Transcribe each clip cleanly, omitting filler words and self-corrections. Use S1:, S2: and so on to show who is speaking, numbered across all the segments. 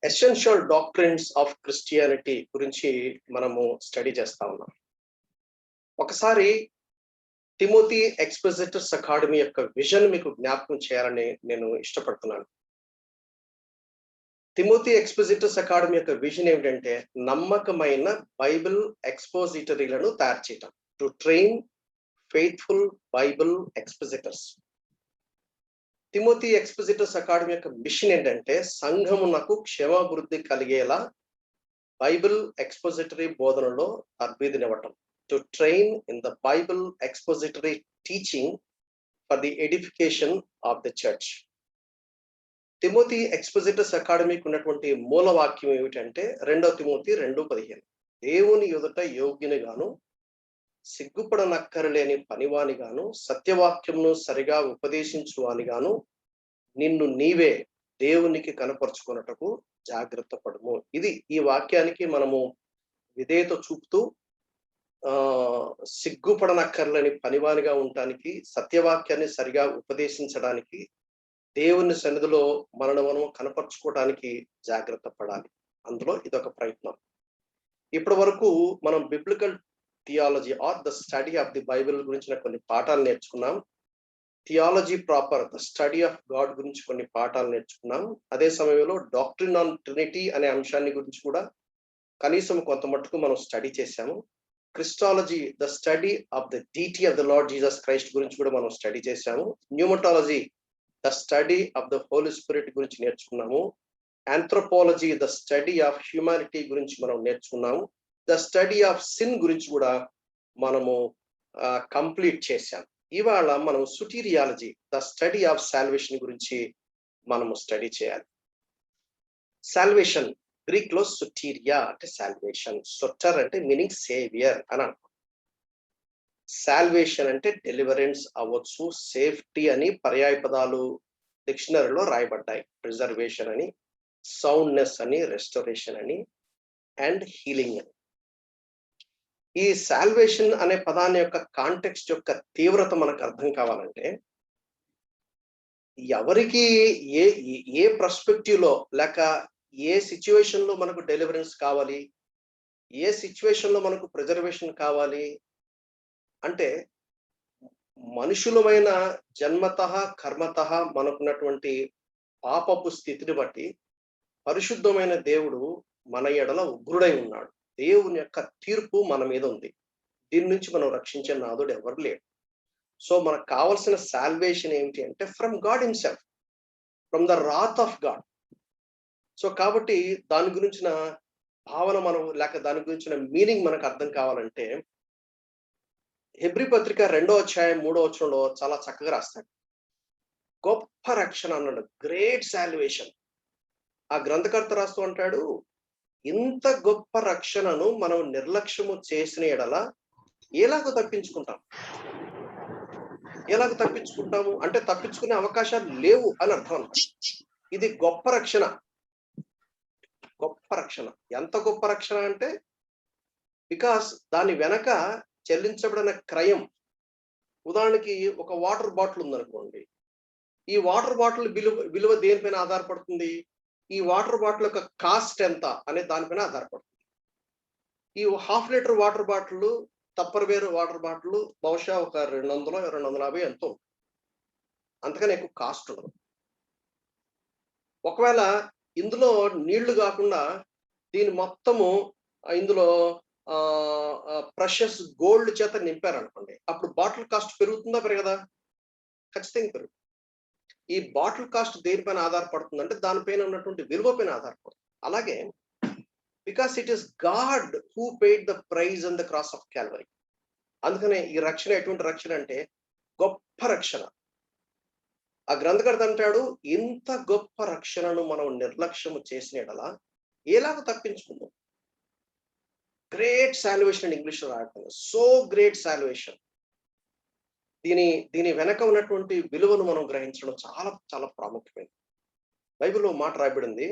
S1: Essential doctrines of Christianity గురించి మనము study చేస్తా ఉన్నాం. ఒకసారి తిమోతి ఎక్స్పోజిటర్స్ అకాడమీ యొక్క విజన్ మీకు జ్ఞాపకం చేయాలని నేను ఇష్టపడుతున్నాను. తిమోతి ఎక్స్పోజిటర్స్ అకాడమీ యొక్క విజన్ ఏమిటంటే నమ్మకమైన బైబిల్ ఎక్స్పోజిటరీలను తయారు చేయటం, to train faithful Bible expositors. Timothy expositors academy యొక్క మిషన్ ఏంటంటే సంఘమునకు క్షేమాభివృద్ధి కలిగేలా బైబిల్ ఎక్స్పోజిటరీ బోధనలో తర్బీదునివ్వటం, to train in the Bible expository teaching for the edification of the church. Timothy expositors అకాడమీకి ఉన్నటువంటి మూల వాక్యం ఏమిటంటే 2 తిమోతి 2:15, దేవుని ఎదుట యోగ్యుని గాను సిగ్గుపడనక్కరలేని పనివాని గాను సత్యవాక్యంను సరిగా ఉపదేశించువాని గాను నిన్ను నీవే దేవునికి కనపరుచుకున్నటకు జాగ్రత్త పడము. ఇది ఈ వాక్యానికి మనము విధేయత చూపుతూ సిగ్గుపడనక్కర్లేని పనివానిగా ఉండటానికి, సత్యవాక్యాన్ని సరిగా ఉపదేశించడానికి, దేవుని సన్నిధిలో మనము కనపరుచుకోవడానికి జాగ్రత్త పడాలి. అందులో ఇదొక ప్రయత్నం. ఇప్పటి వరకు మనం biblical theology or the study of the Bible గురించిన కొన్ని పాఠాలు నేర్చుకున్నాం. Theology proper the study of God గురించి కొన్ని పాఠాలు నేర్చుకున్నాం. అదే సమయంలో డాక్ట్రిన్ ఆన్ ట్రినిటీ అనే అంశాన్ని గురించి కూడా కనీసం కొంత మట్టుకు మనం స్టడీ చేశాము. Christology the study of the deity of the Lord Jesus Christ గురించి కూడా మనం స్టడీ చేశాము. Pneumatology the study of the Holy Spirit గురించి నేర్చుకున్నాము. Anthropology the study of humanity గురించి మనం నేర్చుకున్నాము. ద స్టడీ ఆఫ్ సిన్ గురించి కూడా మనము కంప్లీట్ చేశాం. ఇవాళ మనం సుటీరియాలజీ ద స్టడీ ఆఫ్ సాల్వేషన్ గురించి మనము స్టడీ చేయాలి. సాల్వేషన్ గ్రీక్ లో సుటీరియా అంటే సాల్వేషన్, సొటర్ అంటే మీనింగ్ సేవియర్ అని అర్థం. సాల్వేషన్ అంటే డెలివరెన్స్ అవ్వచ్చు, సేఫ్టీ అని పర్యాయ పదాలు డిక్షనరీలో రాయబడ్డాయి. ప్రిజర్వేషన్ అని, సౌండ్నెస్ అని, రెస్టోరేషన్ అని, అండ్ హీలింగ్ అని. ఈ సాల్వేషన్ అనే పదాన్ని యొక్క కాంటెక్స్ట్ యొక్క తీవ్రత మనకు అర్థం కావాలంటే ఎవరికి ఏ పర్స్పెక్టివ్ లో లేక ఏ సిచ్యువేషన్ లో మనకు డెలివరెన్స్ కావాలి, ఏ సిచ్యువేషన్ లో మనకు ప్రిజర్వేషన్ కావాలి అంటే మనుషులమైన జన్మతః కర్మతః మనకున్నటువంటి పాపపు స్థితిని బట్టి పరిశుద్ధమైన దేవుడు మన ఎడల ఉగ్రుడై ఉన్నాడు. దేవుని యొక్క తీర్పు మన మీద ఉంది. దీని నుంచి మనం రక్షించే నాదుడు ఎవరు లేడు. సో మనకు కావాల్సిన సాల్వేషన్ ఏమిటి అంటే from God himself, from the Rath of God. So కాబట్టి దాని గురించిన భావన మనం లేక దాని గురించిన మీనింగ్ మనకు అర్థం కావాలంటే హెబ్రీ పత్రిక 2వ అధ్యాయం 3వ వచనంలో చాలా చక్కగా రాస్తాడు. గొప్ప రక్షణ అన్నాడు, గ్రేట్ సాల్వేషన్. ఆ గ్రంథకర్త రాస్తూ అంటాడు, ఇంత గొప్ప రక్షణను మనం నిర్లక్ష్యము చేసిన ఎడల ఎలాగో తప్పించుకుంటాము అంటే తప్పించుకునే అవకాశాలు లేవు అని అర్థం అన్నమాట. ఇది గొప్ప రక్షణ. ఎంత గొప్ప రక్షణ అంటే బికాస్ దాని వెనక చెల్లించబడిన క్రయం. ఉదాహరణకి ఒక వాటర్ బాటిల్ ఉందనుకోండి, ఈ వాటర్ బాటిల్ విలువ దేనిపైన ఆధారపడుతుంది? ఈ వాటర్ బాటిల్ యొక్క కాస్ట్ ఎంత అనే దానిపైన ఆధారపడుతుంది. ఈ 1/2 litre water bottle, Tupperware water bottle బహుశా ఒక 200-250 ఎంతో, అంతకని ఎక్కువ కాస్ట్ ఉండదు. ఒకవేళ ఇందులో నీళ్లు కాకుండా దీని మొత్తము ఇందులో ప్రెషస్ గోల్డ్ చేత నింపారనుకోండి, అప్పుడు బాటిల్ కాస్ట్ పెరుగుతుందా పెరగదా? ఖచ్చితంగా పెరుగుతుంది. ఈ బాటిల్ కాస్ట్ దేనిపైన ఆధారపడుతుంది అంటే దానిపైన ఉన్నటువంటి విలువ పైన ఆధారపడుతుంది. అలాగే because it is God who paid the price on the cross of Calvary. అందుకనే ఈ రక్షణ ఎటువంటి రక్షణ అంటే గొప్ప రక్షణ. ఆ గ్రంథకర్త అంటాడు, ఇంత గొప్ప రక్షణను మనం నిర్లక్ష్యము చేసిన ఎడలా ఎలాగో తప్పించుకుందాం. గ్రేట్ సాల్వేషన్ అని ఇంగ్లీష్ లో రాయటం, సో గ్రేట్ సాల్వేషన్. దీని వెనక ఉన్నటువంటి విలువను మనం గ్రహించడం చాలా చాలా ప్రాముఖ్యమైనది. బైబిల్లో మాట రాయబడింది,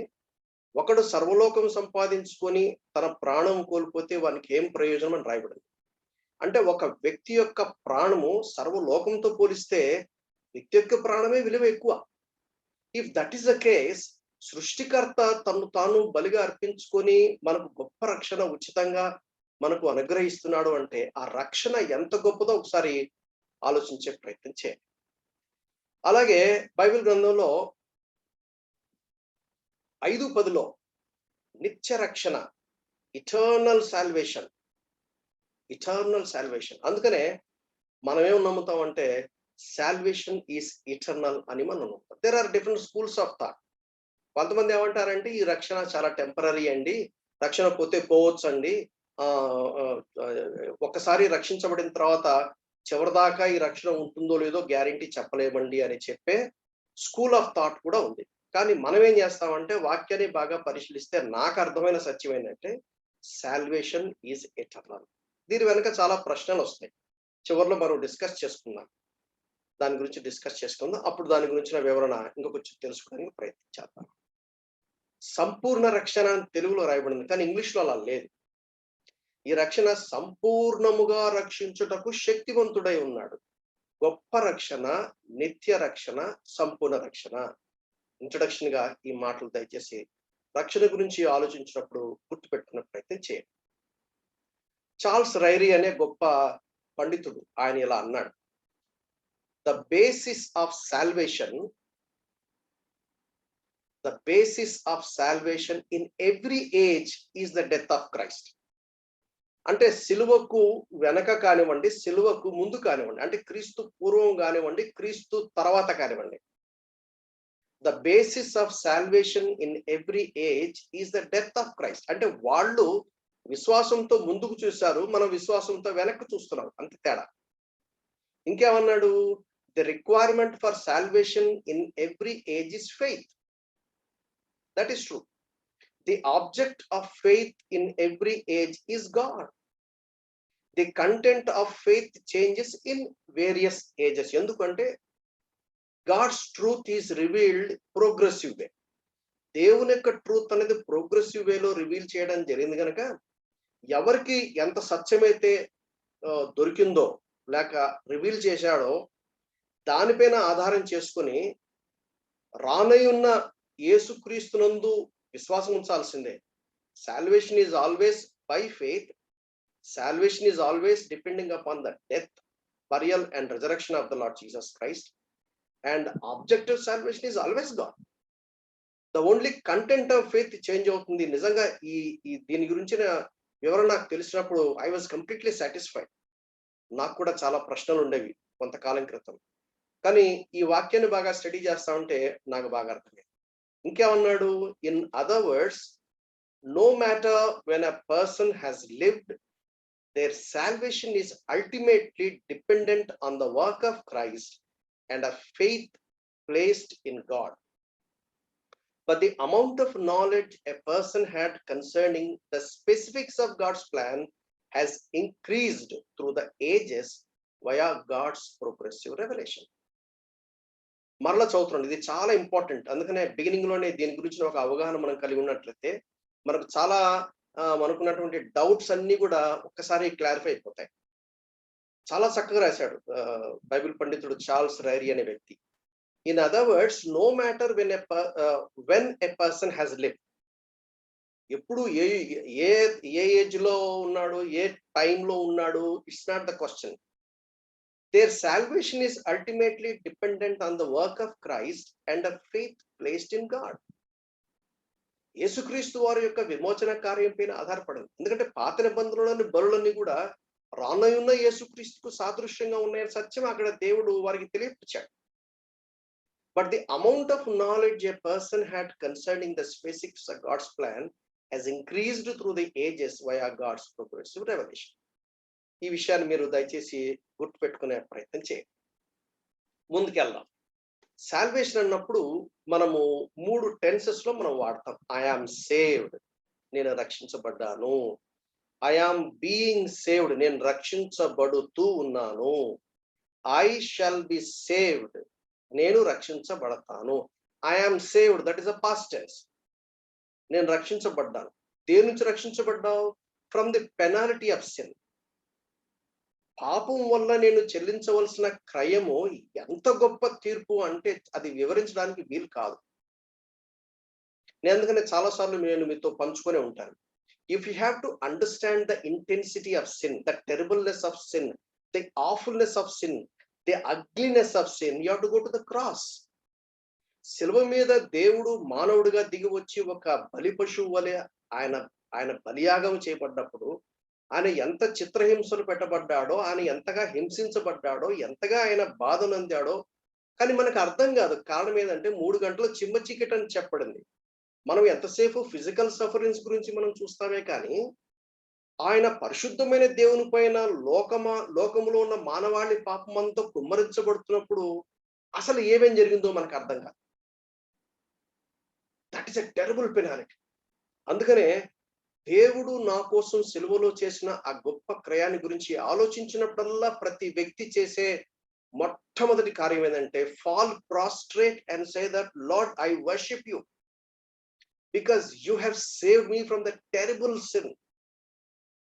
S1: ఒకడు సర్వలోకం సంపాదించుకొని తన ప్రాణం కోల్పోతే వానికి ఏం ప్రయోజనం అని రాయబడింది. అంటే ఒక వ్యక్తి యొక్క ప్రాణము సర్వలోకంతో పోలిస్తే వ్యక్తి యొక్క ప్రాణమే విలువ ఎక్కువ. If that is the case, సృష్టికర్త తను తాను బలిగా అర్పించుకొని మనకు గొప్ప రక్షణ ఉచితంగా మనకు అనుగ్రహిస్తున్నాడు అంటే ఆ రక్షణ ఎంత గొప్పదో ఒకసారి ఆలోచించే ప్రయత్నం చేయండి. అలాగే బైబిల్ గ్రంథంలో 5:10 నిత్య రక్షణ, ఇటర్నల్ సాల్వేషన్, ఇటర్నల్ సాల్వేషన్. అందుకనే మనం ఏం నమ్ముతాం అంటే సాల్వేషన్ ఈస్ ఇటర్నల్ అని మనం నమ్ముతాం. There are different schools of thought. కొంతమంది ఏమంటారంటే ఈ రక్షణ చాలా టెంపరరీ అండి, రక్షణ పోతే పోవచ్చు అండి, ఒక్కసారి రక్షించబడిన తర్వాత చివరిదాకా ఈ రక్షణ ఉంటుందో లేదో గ్యారంటీ చెప్పలేమండి అని చెప్పే స్కూల్ ఆఫ్ థాట్ కూడా ఉంది. కానీ మనం ఏం చేస్తామంటే వాక్యాన్ని బాగా పరిశీలిస్తే నాకు అర్థమైన సత్యం ఏంటంటే సాల్వేషన్ ఈజ్ ఎటర్నల్. దీని వెనుక చాలా ప్రశ్నలు వస్తాయి. చివరిలో మనం డిస్కస్ చేసుకుందాం, దాని గురించి డిస్కస్ చేసుకుందాం. అప్పుడు దాని గురించిన వివరణ ఇంకా కొంచెం తెలుసుకోవడానికి ప్రయత్నించేద్దాం. సంపూర్ణ రక్షణ అని తెలుగులో రాయబడింది, కానీ ఇంగ్లీష్లో అలా లేదు. ఈ రక్షణ సంపూర్ణముగా రక్షించుటకు శక్తివంతుడై ఉన్నాడు. గొప్ప రక్షణ, నిత్య రక్షణ, సంపూర్ణ రక్షణ. ఇంట్రడక్షన్ గా ఈ మాటలు దయచేసి రక్షణ గురించి ఆలోచించినప్పుడు గుర్తుపెట్టుకునే ప్రయత్నం చేయండి. చార్ల్స్ రైరీ అనే గొప్ప పండితుడు ఆయన ఇలా అన్నాడు, the basis of salvation, the basis of salvation in every age is the death of Christ. అంటే సిలువకు వెనక కానివ్వండి, సిలువకు ముందు కానివ్వండి, అంటే క్రీస్తు పూర్వం కానివ్వండి, క్రీస్తు తర్వాత కానివ్వండి, the basis of salvation in every age is the death of Christ. అంటే వాళ్ళు విశ్వాసంతో ముందుకు చూశారు, మనం విశ్వాసంతో వెనక్కి చూస్తున్నాం, అంత తేడా. ఇంకేమన్నాడు, the requirement for salvation in every age is faith. That is true. The object of faith in every age is God. The content of faith changes in various ages. ఎందుకంటే God's truth is revealed progressive way. దేవుని యొక్క truth అనేది progressive వేలో reveal చేయడం జరిగింది కనుక ఎవరికి ఎంత సత్యమైతే దొరికిందో లేక రివీల్ చేశాడో దానిపైన ఆధారం చేసుకొని రానయ్యున్న యేసుక్రీస్తునందు విశ్వాసం ఉంచాల్సిందే. Salvation is always by faith. Salvation is always depending upon the death, burial and resurrection of the Lord Jesus Christ. And objective salvation is always God. The only content of faith change అవుతుంది. నిజంగా ఈ దీని గురించిన వివరణ నాకు తెలిసినప్పుడు I was completely satisfied. నాకు కూడా చాలా ప్రశ్నలు ఉండేవి కొంతకాలం క్రితం, కానీ ఈ వాక్యాన్ని బాగా స్టడీ చేస్తా ఉంటే నాకు బాగా అర్థమైంది. ఇంకేమన్నాడు, in other words, no matter when a person has lived, there salvation is ultimately dependent on the work of Christ and a faith placed in God. But the amount of knowledge a person had concerning the specifics of God's plan has increased through the ages via God's progressive revelation. మరలా చదువుతున్నాను, ఇది చాలా important. అందుకనే beginning లోనే దీని గురించి ఒక అవగాహన మనం కలిగి ఉన్నట్లయితే మనకు చాలా మనకున్నటువంటి డౌట్స్ అన్ని కూడా ఒక్కసారి క్లారిఫై అయిపోతాయి. చాలా చక్కగా రాశాడు బైబిల్ పండితుడు చార్ల్స్ రైరీ అనే వ్యక్తి. In other words, no matter when a person has lived, ఎప్పుడు ఏ ఏజ్ లో ఉన్నాడు, ఏ టైంలో ఉన్నాడు, it's not the question. There salvation is ultimately dependent on the work of Christ and the faith placed in God. యేసుక్రీస్తు వారి యొక్క విమోచన కార్యం పైన ఆధారపడింది. ఎందుకంటే పాత నిబంధనలోని బలులన్నీ కూడా రానయున్న యేసుక్రీస్తుకు సాదృశ్యంగా ఉన్నాయని సత్యం అక్కడ దేవుడు వారికి తెలియపరిచాడు. But the amount of knowledge a person had concerning the specifics of God's plan has increased through the ages via God's progressive revelation. ఈ విషయాన్ని మీరు దయచేసి గుర్తుపెట్టుకునే ప్రయత్నం చేయండి. ముందుకెళ్దాం. సాల్వేషన్ అన్నప్పుడు మనము 3 టెన్సెస్ లో మనం వాడతాం. ఐ ఆమ్ సేవ్డ్, నేను రక్షించబడ్డాను. ఐ ఆమ్ బీయింగ్ సేవ్డ్, నేను రక్షించబడుతూ ఉన్నాను. ఐ షల్ బి సేవ్డ్, నేను రక్షించబడతాను. I am saved, that is a past tense. నేను రక్షించబడ్డాను. దేని నుంచి రక్షించబడ్డావు? From the penalty of sin. పాపం వల్ల నేను చెల్లించవలసిన క్రయము ఎంత గొప్ప తీర్పు అంటే అది వివరించడానికి వీలు కాదు. నేను అందుకనే చాలా సార్లు నేను మీతో పంచుకొని ఉంటాను. If you have to understand the intensity of sin, the terribleness of sin, the awfulness of sin, the ugliness of sin, you have to go to the cross. శిలువ మీద దేవుడు మానవుడిగా దిగి వచ్చి ఒక బలి పశువు వలె ఆయన ఆయన బలియాగం చేయబడ్డప్పుడు ఆయన ఎంత చిత్రహింసలు పెట్టబడ్డాడో, ఆయన ఎంతగా హింసించబడ్డాడో, ఎంతగా ఆయన బాధనందాడో, కానీ మనకు అర్థం కాదు. కారణం ఏంటంటే 3 గంటలు చిమ్మ చీకటి అని చెప్పబడింది. మనం ఎంతసేపు ఫిజికల్ సఫరింగ్స్ గురించి మనం చూస్తామే కానీ, ఆయన పరిశుద్ధమైన దేవుని పైన లోకములో ఉన్న మానవాళి పాపమంతా కుమ్మరించబడుతున్నప్పుడు అసలు ఏమేం జరిగిందో మనకు అర్థం కాదు. That is a terrible penalty. అందుకనే దేవుడు నా కోసం సిలువలో చేసిన ఆ గొప్ప క్రయాన్ని గురించి ఆలోచించినప్పుడల్లా ప్రతి వ్యక్తి చేసే మొట్టమొదటి కార్యం ఏంటంటే fall prostrate and say that Lord I worship you because you have saved me from the terrible sin,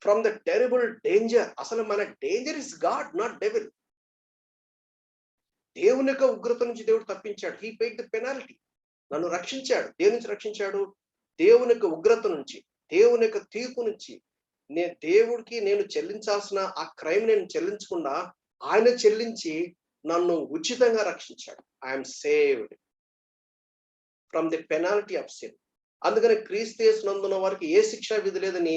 S1: from the terrible danger. అసలు మన danger is God, not devil. దేవుని యొక్క ఉగ్రత నుంచి దేవుడు తప్పించాడు. He paid the penalty. నన్ను రక్షించాడు. దేని నుంచి రక్షించాడు? దేవుని యొక్క ఉగ్రత నుంచి, దేవుని యొక్క తీర్పు నుంచి. దేవుడికి నేను చెల్లించాల్సిన ఆ క్రైమ్ నేను చెల్లించకుండా ఆయన చెల్లించి నన్ను ఉచితంగా రక్షించాడు. I'm saved from the penalty of sin. అందుకని క్రీస్తు యేసునందున్న వారికి ఏ శిక్షా విధి లేదని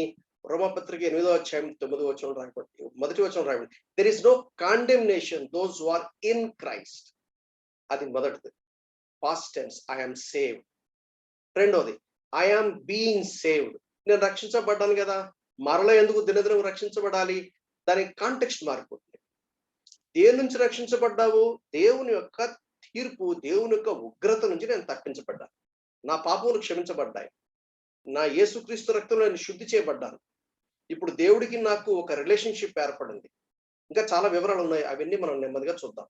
S1: రోమపత్రిక 8వ అధ్యాయం 9వ వచనం రాయబడింది. మొదటి వచనం రాయబడింది. There is no condemnation those who are in Christ. అది మొదటిది. Past tense, I'm saved. రెండోది, ఐఎమ్ బీయింగ్ సేవ్డ్. నేను రక్షించబడ్డాను కదా, మరలా ఎందుకు దినదినం రక్షించబడాలి? దానికి కాంటెక్స్ట్ మారిపోతుంది. దేని నుంచి రక్షించబడ్డావు? దేవుని యొక్క తీర్పు, దేవుని యొక్క ఉగ్రత నుంచి నేను తప్పించబడ్డాను. నా పాపములు క్షమించబడ్డాయి. నా యేసుక్రీస్తు రక్తంలో నేను శుద్ధి చేయబడ్డాను. ఇప్పుడు దేవుడికి నాకు ఒక రిలేషన్షిప్ ఏర్పడింది. ఇంకా చాలా వివరాలు ఉన్నాయి, అవన్నీ మనం నెమ్మదిగా చూద్దాం.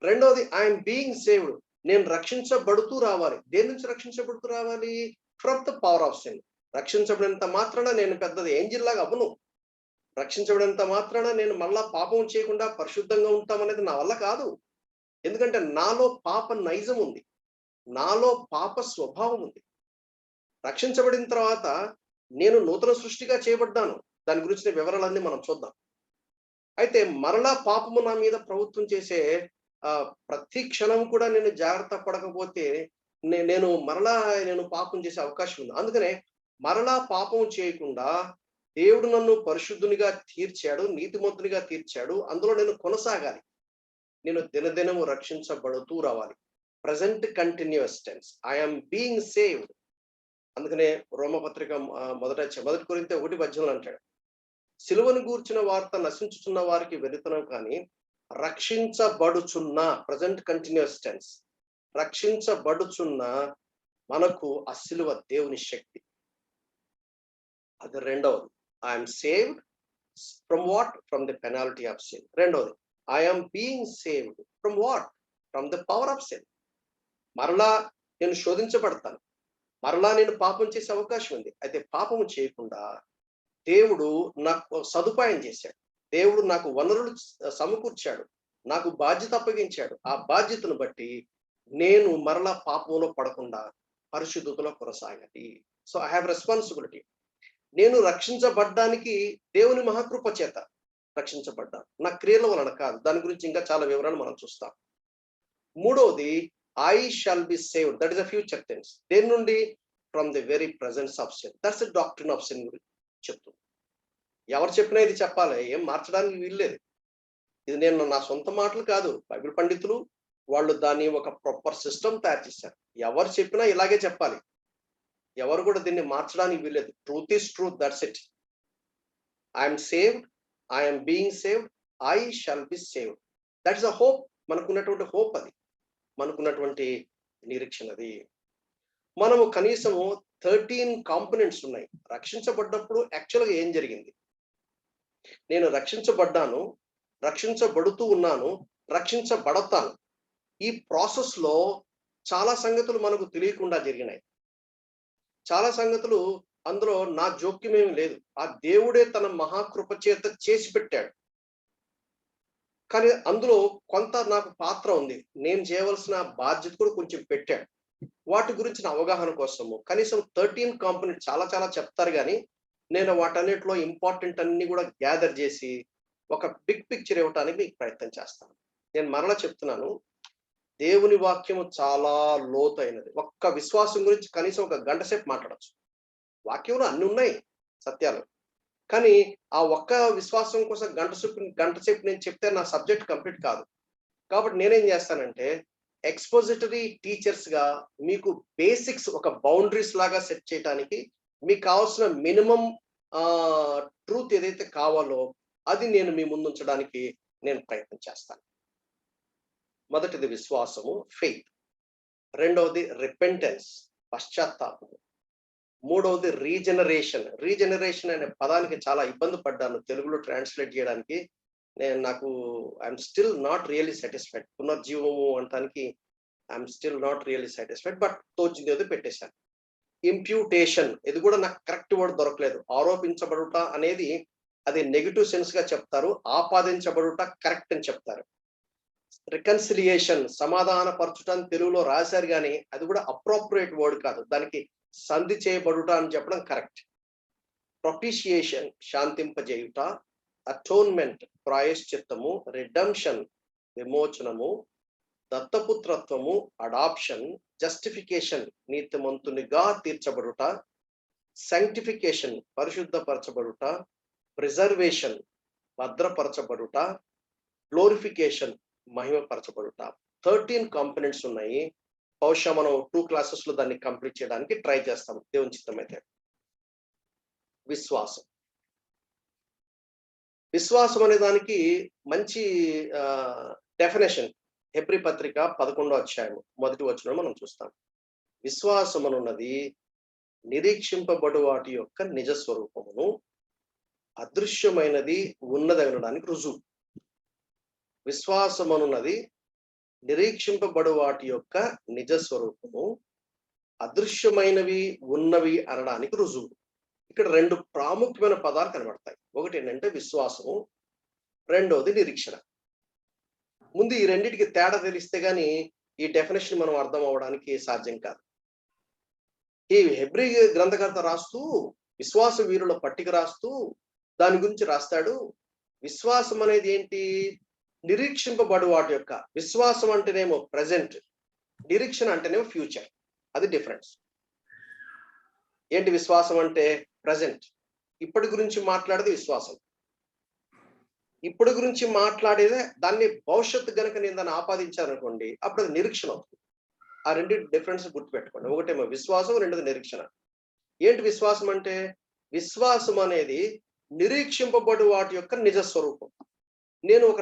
S1: రెండోది, ఐఎమ్ బీయింగ్ సేవ్డ్. నేను రక్షించబడుతూ రావాలి. దేని నుంచి రక్షించబడుతూ రావాలి? From the power of sin. రక్షించబడినంత మాత్రాన నేను పెద్దది ఏంజిల్ లాగా అవ్వను. రక్షించబడినంత మాత్రాన నేను మళ్ళా పాపం చేయకుండా పరిశుద్ధంగా ఉంటామనేది నా వల్ల కాదు. ఎందుకంటే నాలో పాప నైజం ఉంది, నాలో పాప స్వభావం ఉంది. రక్షించబడిన తర్వాత నేను నూతన సృష్టిగా చేయబడ్డాను. దాని గురించిన వివరాలన్నీ మనం చూద్దాం. అయితే మరలా పాపము నా మీద ప్రభుత్వం చేసే ప్రతి క్షణం కూడా నేను జాగ్రత్త పడకపోతే నేను పాపం చేసే అవకాశం ఉంది. అందుకనే మరలా పాపం చేయకుండా దేవుడు నన్ను పరిశుద్ధునిగా తీర్చాడు, నీతిమంతునిగా తీర్చాడు. అందులో నేను కొనసాగాలి. నేను దినదినము రక్షించబడుతూ రావాలి. Present continuous tense, I'm being saved. అందుకనే రోమపత్రిక మొదటి కొరింథీ 1:18 అంటాడు, సిలువను గూర్చిన వార్త నశించుచున్న వారికి వెలుగుతున్నాం కానీ రక్షించబడుచున్న, ప్రజెంట్ కంటిన్యూస్ టెన్స్, రక్షించబడుచున్న మనకు ఆ సిలువ దేవుని శక్తి. అది రెండవది. I'm saved from what? From the penalty of sin. రెండవది, I'm being saved from what? From the power of sin. మరలా నేను శోధించబడతాను, మరలా నేను పాపం చేసే అవకాశం ఉంది. అయితే పాపము చేయకుండా దేవుడు నాకు సదుపాయం చేశాడు. దేవుడు నాకు వనరులు సమకూర్చాడు, నాకు బాధ్యత అప్పగించాడు. ఆ బాధ్యతను బట్టి నేను మరలా పాపంలో పడకుండా పరిశుద్ధతలో కొనసాగాలి. So I have responsibility. నేను రక్షించబడ్డానికి దేవుని మహాకృప చేత రక్షించబడ్డాను, నా క్రియల వలన కాదు. దాని గురించి ఇంకా చాలా వివరాలు మనం చూస్తాం. మూడవది, I shall be saved. That is a future tense. దేని నుండి? From the very presence of sin. That's the doctrine of sin గురించి చెప్తుంది. ఎవరు చెప్పినా ఇది చెప్పాలి, ఏం మార్చడానికి వీల్లేదు. ఇది నేను నా సొంత మాటలు కాదు, బైబిల్ పండితులు వాళ్ళు దాన్ని ఒక ప్రాపర్ సిస్టమ్ తయారు చేశారు. ఎవరు చెప్పినా ఇలాగే చెప్పాలి, ఎవరు కూడా దీన్ని మార్చడానికి వీల్లేదు. Truth is truth, that's it. I'm saved, I'm being saved, I shall be saved. That is a hope. మనకున్నటువంటి హోప్ అది, మనకున్నటువంటి నిరీక్షణ అది. మనము కనీసము 13 కాంపోనెంట్స్ ఉన్నాయి. రక్షించబడ్డప్పుడు యాక్చువల్గా ఏం జరిగింది? నేను రక్షించబడ్డాను, రక్షించబడుతూ ఉన్నాను, రక్షించబడతాను. ఈ ప్రాసెస్ లో చాలా సంగతులు మనకు తెలియకుండా జరిగినాయి. చాలా సంగతులు అందులో నా జోక్యం ఏమి లేదు. ఆ దేవుడే తన మహాకృప చేత చేసి పెట్టాడు. కానీ అందులో కొంత నాకు పాత్ర ఉంది. నేను చేయవలసిన బాధ్యత కూడా కొంచెం పెట్టాడు. వాటి గురించిన అవగాహన కోసము కనీసం 13 కాంపోనెంట్ చాలా చాలా చెప్తారు కానీ నేను వాటన్నిటిలో ఇంపార్టెంట్ అన్ని కూడా గ్యాదర్ చేసి ఒక బిగ్ పిక్చర్ ఇవ్వటానికి మీకు ప్రయత్నం చేస్తాను. నేను మరలా చెప్తున్నాను, దేవుని వాక్యము చాలా లోతైనది. ఒక్క విశ్వాసం గురించి కనీసం ఒక గంట సేపు మాట్లాడచ్చు. వాక్యంలో అన్ని ఉన్నాయి సత్యాలు, కానీ ఆ ఒక్క విశ్వాసం కోసం గంట సేపు నేను చెప్తే నా సబ్జెక్ట్ కంప్లీట్ కాదు. కాబట్టి నేనేం చేస్తానంటే ఎక్స్పోజిటరీ టీచర్స్ గా మీకు బేసిక్స్ ఒక బౌండరీస్ లాగా సెట్ చేయడానికి మీకు కావాల్సిన మినిమం ట్రూత్ ఏదైతే కావాలో అది నేను మీ ముందు ఉంచడానికి నేను ప్రయత్నం చేస్తాను. మొదటిది విశ్వాసము, ఫెయిత్. రెండవది రిపెంటెన్స్, పశ్చాత్తాపము. మూడవది రీజనరేషన్. రీజనరేషన్ అనే పదానికి చాలా ఇబ్బంది పడ్డాను తెలుగులో ట్రాన్స్లేట్ చేయడానికి. నాకు I'm still not really satisfied. పునర్జీవము అనటానికి I'm still not really satisfied, but తోచింది ఏదో పెట్టేశాను. ఇంప్యూటేషన్, ఇది కూడా నాకు కరెక్ట్ వర్డ్ దొరకలేదు. ఆరోపించబడుట అనేది అది నెగిటివ్ సెన్స్ గా చెప్తారు, ఆపాదించబడుట కరెక్ట్ అని చెప్తారు. రికన్సిలియేషన్, సమాధాన పరచుట అని తెలుగులో రాశారు కానీ అది కూడా అప్రోప్రియేట్ వర్డ్ కాదు, దానికి సంధి చేయబడుట అని చెప్పడం కరెక్ట్. ప్రొపిషియేషన్, శాంతింపజేయుట. అటోన్మెంట్, ప్రాయశ్చిత్తము. రిడమ్షన్, విమోచనము. దత్తపుత్రత్వము, అడాప్షన్. జస్టిఫికేషన్, నీతిమంతునిగా తీర్చబడుట. సాంక్టిఫికేషన్, పరిశుద్ధపరచబడుట. ప్రిజర్వేషన్, భద్రపరచబడుట. గ్లోరిఫికేషన్, మహిమపరచబడుట. 13 కాంపోనెంట్స్ ఉన్నాయి. బహుశా మనం 2 క్లాసెస్ లో దాన్ని కంప్లీట్ చేయడానికి ట్రై చేస్తాం దేవుని చిత్తం అయితే. విశ్వాసం. విశ్వాసం అనే దానికి మంచి డెఫినేషన్ హెబ్రీ పత్రిక 11వ అధ్యాయం 1వ వచనం మనం చూస్తాం. విశ్వాసం అనున్నది నిరీక్షింపబడు వాటి యొక్క నిజ స్వరూపమును, అదృశ్యమైనది ఉన్నదనడానికి రుజువు. విశ్వాసం అనున్నది నిరీక్షింపబడు వాటి యొక్క నిజ స్వరూపము, అదృశ్యమైనవి ఉన్నవి అనడానికి రుజువు. ఇక్కడ 2 ప్రాముఖ్యమైన పదాలు కనబడతాయి. ఒకటి ఏంటంటే విశ్వాసము, రెండవది నిరీక్షణ. ముందు ఈ రెండింటికి తేడా తెలిస్తే గానీ ఈ డెఫినేషన్ మనం అర్థం అవడానికి సాధ్యం కాదు. ఈ హెబ్రీ గ్రంథకర్త రాస్తూ విశ్వాస వీరుల పట్టిక రాస్తూ దాని గురించి రాస్తాడు. విశ్వాసం అనేది ఏంటి? నిరీక్షింపబడు వాటి యొక్క. విశ్వాసం అంటేనేమో ప్రజెంట్, నిరీక్షణ అంటేనేమో ఫ్యూచర్. అది డిఫరెన్స్. ఏంటి విశ్వాసం అంటే? ప్రజెంట్, ఇప్పటి గురించి మాట్లాడేది విశ్వాసం. ఇప్పుడు గురించి మాట్లాడేదే దాన్ని భవిష్యత్తు గనక నేను దాన్ని ఆపాదించాననుకోండి అప్పుడు అది నిరీక్షణ అవుతుంది. ఆ రెండు డిఫరెన్స్ గుర్తుపెట్టుకోండి. ఒకటేమో విశ్వాసం, రెండోది నిరీక్షణ. ఏంటి విశ్వాసం అంటే? విశ్వాసం అనేది నిరీక్షింపబడు వాటి యొక్క నిజ స్వరూపం.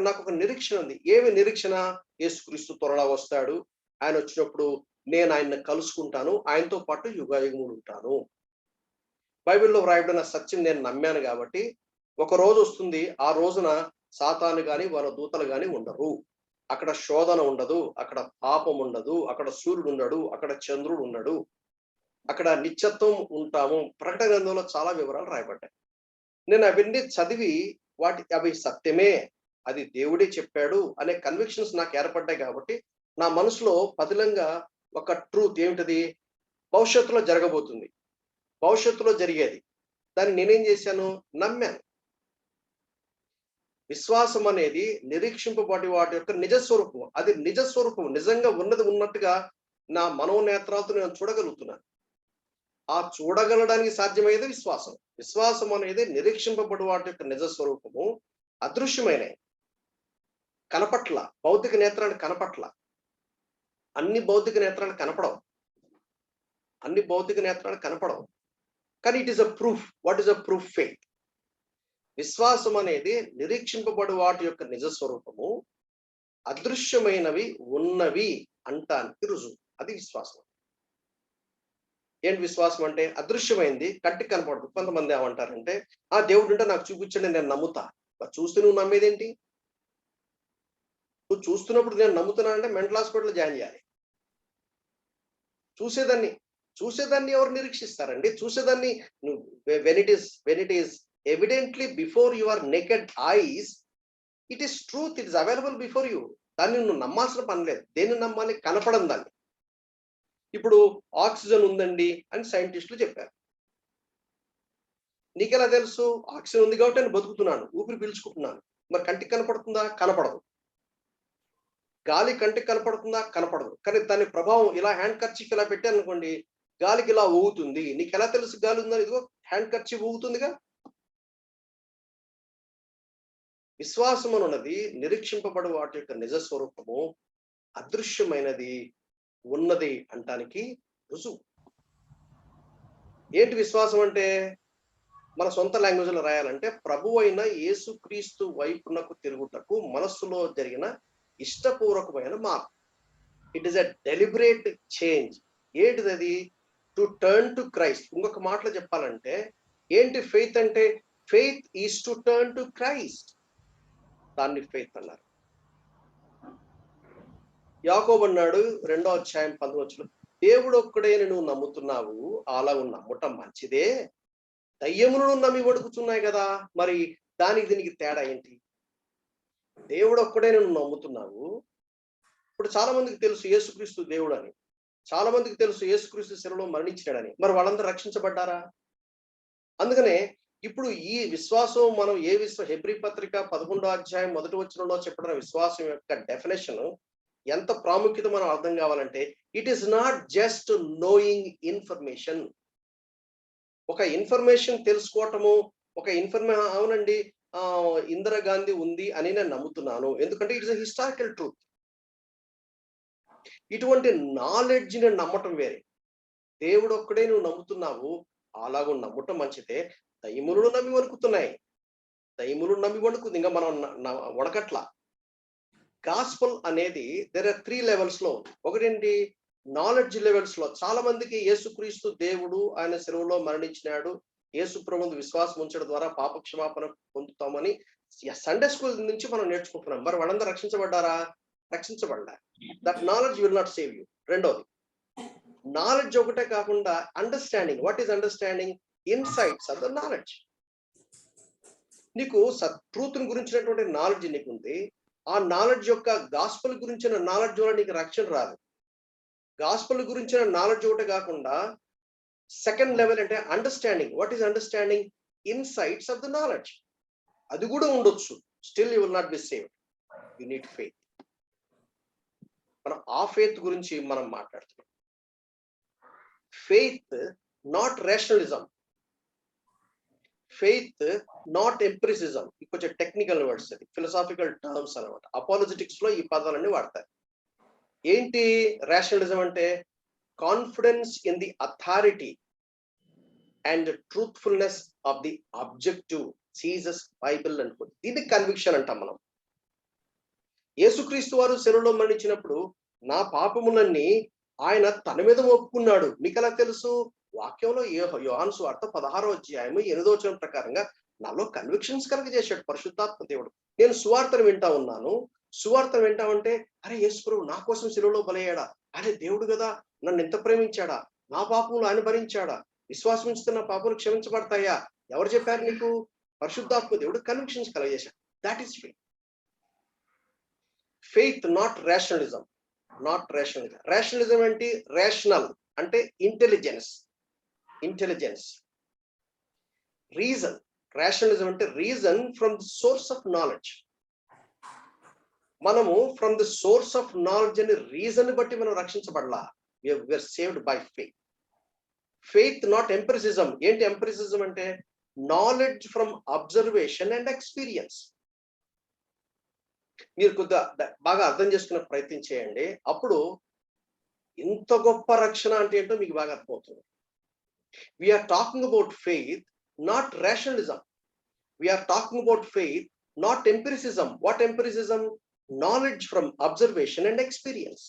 S1: నాకు ఒక నిరీక్షణ ఉంది. ఏమి నిరీక్షణ? యేసుక్రీస్తు త్వరలో వస్తాడు, ఆయన వచ్చినప్పుడు నేను ఆయన్ని కలుసుకుంటాను, ఆయనతో పాటు యుగాయుగములు ఉంటాను. బైబిల్లో వ్రాయబడిన సత్యం నేను నమ్మాను కాబట్టి ఒక రోజు వస్తుంది, ఆ రోజున సాతాను గాని వారి దూతలు గాని ఉండరు, అక్కడ శోధన ఉండదు, అక్కడ పాపం ఉండదు, అక్కడ సూర్యుడు ఉండడు, అక్కడ చంద్రుడు ఉండడు, అక్కడ నిత్యత్వం ఉంటాము. ప్రకటన గ్రంథంలో చాలా వివరాలు రాయబడ్డాయి. నేను అవన్నీ చదివి అవి సత్యమే, అది దేవుడే చెప్పాడు అనే కన్విక్షన్స్ నాకు ఏర్పడ్డాయి. కాబట్టి నా మనసులో పదిలంగా ఒక ట్రూత్ ఏమిటది? భవిష్యత్తులో జరగబోతుంది, భవిష్యత్తులో జరిగేది. దాన్ని నేనేం చేశాను? నమ్మాను. విశ్వాసం అనేది నిరీక్షింపబడి వాటి యొక్క నిజస్వరూపం. అది నిజస్వరూపం, నిజంగా ఉన్నది ఉన్నట్టుగా నా మనోనేత్రాలతో నేను చూడగలుగుతున్నాను. ఆ చూడగలడానికి సాధ్యమయ్యేది విశ్వాసం. విశ్వాసం అనేది నిరీక్షింపబడి వాటి యొక్క నిజస్వరూపము, అదృశ్యమైనవి, కనపట్ల, భౌతిక నేత్రాన్ని కనపట్ల. అన్ని భౌతిక నేత్రాలు కనపడవు, అన్ని భౌతిక నేత్రాలు కనపడవు, కానీ it is a proof. What is a proof? Faith. విశ్వాసం అనేది నిరీక్షింపబడు వాటి యొక్క నిజ స్వరూపము, అదృశ్యమైనవి ఉన్నవి అంటానికి రుజువు. అది విశ్వాసం. ఏంటి విశ్వాసం అంటే? అదృశ్యమైంది, కంటికి కనపడదు. కొంతమంది ఏమంటారంటే, ఆ దేవుడు అంటే నాకు చూపించండి, నేను నమ్ముతా. చూస్తే నువ్వు నమ్మేదేంటి? నువ్వు చూస్తున్నప్పుడు నేను నమ్ముతున్నా అంటే మెంటల్ హాస్పిటల్ జాయిన్ చేయాలి. చూసేదాన్ని ఎవరు నిరీక్షిస్తారండి? చూసేదాన్ని when it is evidently before your naked ice, it is truth, it is available before you. దాన్ని నువ్వు నమ్మాల్సిన పని లేదు. దేన్ని నమ్మాలి? కనపడం దాన్ని. ఇప్పుడు ఆక్సిజన్ ఉందండి అని సైంటిస్టులు చెప్పారు. నీకెలా తెలుసు? ఆక్సిజన్ ఉంది కాబట్టి నేను బతుకుతున్నాను, ఊపిరి పీల్చుకుంటున్నాను. మరి కంటికి కనపడుతుందా? కనపడదు. గాలి కంటికి కనపడుతుందా? కనపడదు. కానీ దాని ప్రభావం ఇలా హ్యాండ్ కర్చీఫ్ ఇలా పెట్టాననుకోండి, గాలికి ఇలా ఊగుతుంది. నీకెలా తెలుసు గాలి ఉందని? ఇదిగో హ్యాండ్ కర్చీఫ్ ఊగుతుందిగా. విశ్వాసం అనున్నది నిరీక్షింపబడు వాటి యొక్క నిజ స్వరూపము, అదృశ్యమైనది ఉన్నది అంటానికి రుజువు. ఏంటి విశ్వాసం అంటే? మన సొంత లాంగ్వేజ్ లో రాయాలంటే, ప్రభు అయిన యేసుక్రీస్తు వైపునకు తిరుగుటకు మనస్సులో జరిగిన ఇష్టపూర్వకమైన మార్పు. It is a deliberate change. ఏంటిది? To turn to Christ. ఇంకొక మాటలో చెప్పాలంటే ఏంటి ఫెయిత్ అంటే? Faith is to turn to Christ. దాన్ని ఫెయిత్ అన్నారు. యాకోబు అన్నాడు 2వ అధ్యాయం 11 దేవుడు ఒక్కడే నువ్వు నమ్ముతున్నావు, అలా నమ్మటం మంచిదే, దయ్యములను నమ్మి వడుకుతున్నాయి కదా, మరి దానికి దీనికి తేడా ఏంటి? దేవుడు ఒక్కడే నువ్వు నమ్ముతున్నావు. ఇప్పుడు చాలా మందికి తెలుసు యేసుక్రీస్తు దేవుడు అని, చాలా మందికి తెలుసు యేసుక్రీస్తు శిలువలో మరణించాడని. మరి వాళ్ళందరూ రక్షించబడ్డారా? అందుకనే ఇప్పుడు ఈ విశ్వాసం మనం హెబ్రీ పత్రిక 11వ అధ్యాయం 1వ వచనంలో చెప్పిన విశ్వాసం యొక్క డెఫినేషన్ ఎంత ప్రాముఖ్యత మనం అర్థం కావాలంటే, it is not just knowing information. ఒక ఇన్ఫర్మేషన్ తెలుసుకోవటము, ఒక అవునండి ఇందిరాగాంధీ ఉంది అని నేను నమ్ముతున్నాను, ఎందుకంటే it is a historical truth. ఇటువంటి నాలెడ్జ్ ని నమ్మటం వేరే. దేవుడు ఒక్కడే నువ్వు నమ్ముతున్నావు, అలాగూ నమ్మటం మంచిదే. దయ్యములను నమ్మి వణుకుతున్నాయి, దయ్యములు నమ్మి వణుకుతుంది, ఇంకా మనం వణకట్లా. గాస్పల్ అనేది దేర్ ఆర్ 3 లెవెల్స్ లో. ఒకటేంటి? నాలెడ్జ్ లెవెల్స్ లో. చాలా మందికి యేసుక్రీస్తు దేవుడు, ఆయన శిలువలో మరణించినాడు, యేసు ప్రభువునందు విశ్వాసం ఉంచడం ద్వారా పాప క్షమాపణ పొందుతామని సండే స్కూల్ నుంచి మనం నేర్చుకుంటున్నాం. మరి వాళ్ళందరూ రక్షించబడ్డారా? రక్షించబడ్డారు. That knowledge will not save you. రెండోది, నాలెడ్జ్ ఒకటే కాకుండా understanding. What is understanding? Insights of the knowledge. నీకు ట్రూత్ గురించినటువంటి నాలెడ్జ్ నీకుంది. ఆ నాలెడ్జ్ యొక్క గాస్పల్ గురించిన నాలెడ్జ్ వల్ల నీకు రక్షణ రాదు. గాస్పల్ గురించిన నాలెడ్జ్ ఒకటే కాకుండా సెకండ్ లెవెల్ అంటే understanding. What is understanding? Insights of the knowledge. అది కూడా ఉండొచ్చు. Still you will not be saved. You need faith. మనం ఆ ఫెయిత్ గురించి మనం మాట్లాడుతున్నాం. Faith not rationalism, faith not empiricism. కొంచెం టెక్నికల్ వర్డ్స్, అది ఫిలసాఫికల్ టర్మ్స్ అనమాట. అపాలజెటిక్స్ లో ఈ పదాలన్నీ వాడతారు. ఏంటి రేషనలిజం అంటే? Confidence in the authority and truthfulness of the objective Jesus Bible అనుకోండి. ఇది కన్విక్షన్ అంటాం మనం. యేసుక్రీస్తు వారు శిలువలో మరణించినప్పుడు నా పాపములన్నీ ఆయన తన మీద ఒప్పుకున్నాడు. మీకు ఎలా తెలుసు? వాక్యంలో యోహాను సువార్త 16వ అధ్యాయం 8వ వచనం ప్రకారంగా నాలో కన్విక్షన్స్ కలుగజేశాడు పరిశుద్ధాత్మ దేవుడు. నేను సువార్తను వింటా ఉన్నాను. సువార్తను వింటామంటే, అరే యేసు ప్రభువు నా కోసం శిలువలో బలయ్యాడా, అరే దేవుడు కదా నన్ను ఎంత ప్రేమించాడా, నా పాపములు ఆయన భరించాడా, విశ్వాసం ఉంచితే నా పాపములు క్షమించబడతాయా? ఎవరు చెప్పారు నీకు? పరిశుద్ధాత్మ దేవుడు కన్విక్షన్స్ కలుగజేశాడు. That is faith. Faith not rationalism. Not rationalism. Rationalism ఏంటి? రేషనల్ అంటే ఇంటెలిజెన్స్. ఇంటెలిజెన్స్. రీజన్. రేషనలిజం అంటే reason from the source of knowledge. మనము from the source of knowledge అని రీజన్ బట్టి మనం రక్షించబడలా. We are saved by faith. Faith not empiricism. ఏంటి empiricism అంటే? Knowledge from observation and experience. మీరు కొద్దిగా బాగా అర్థం చేసుకునే ప్రయత్నం చేయండి. అప్పుడు ఇంత గొప్ప రక్షణ అంటే ఏంటో మీకు బాగా అర్థమవుతుంది. We are talking about faith not rationalism. We are talking about faith not empiricism. What empiricism? Knowledge from observation and experience.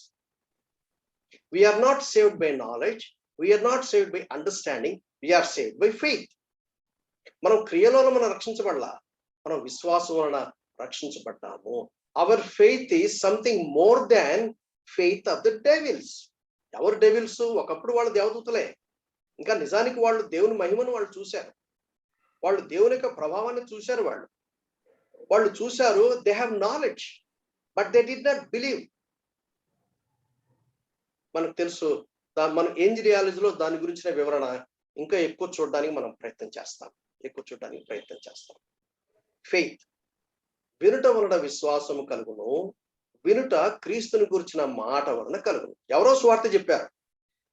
S1: We are not saved by knowledge, we are not saved by understanding, we are saved by faith. మనం క్రియలో మనం రక్షించబడలా, మనం విశ్వాసం వలన రక్షించబడ్డాము. Our faith is something more than faith of the devils. ఎవరు devils? ఒకప్పుడు వాళ్ళు దేవదూతలే. ఇంకా నిజానికి వాళ్ళు దేవుని మహిమను వాళ్ళు చూశారు, వాళ్ళు దేవుని యొక్క ప్రభావాన్ని చూశారు. వాళ్ళు చూశారు. They have knowledge but they did not believe. మనకు తెలుసు మనం ఏంజిలియాలజీలో దాని గురించిన వివరణ ఇంకా ఎక్కువ చూడడానికి మనం ప్రయత్నం చేస్తాం. ఫెయిత్, వినుట వలన విశ్వాసము కలుగును, వినుట క్రీస్తుని గురించిన మాట వలన కలుగును. ఎవరో సువార్త చెప్పారు,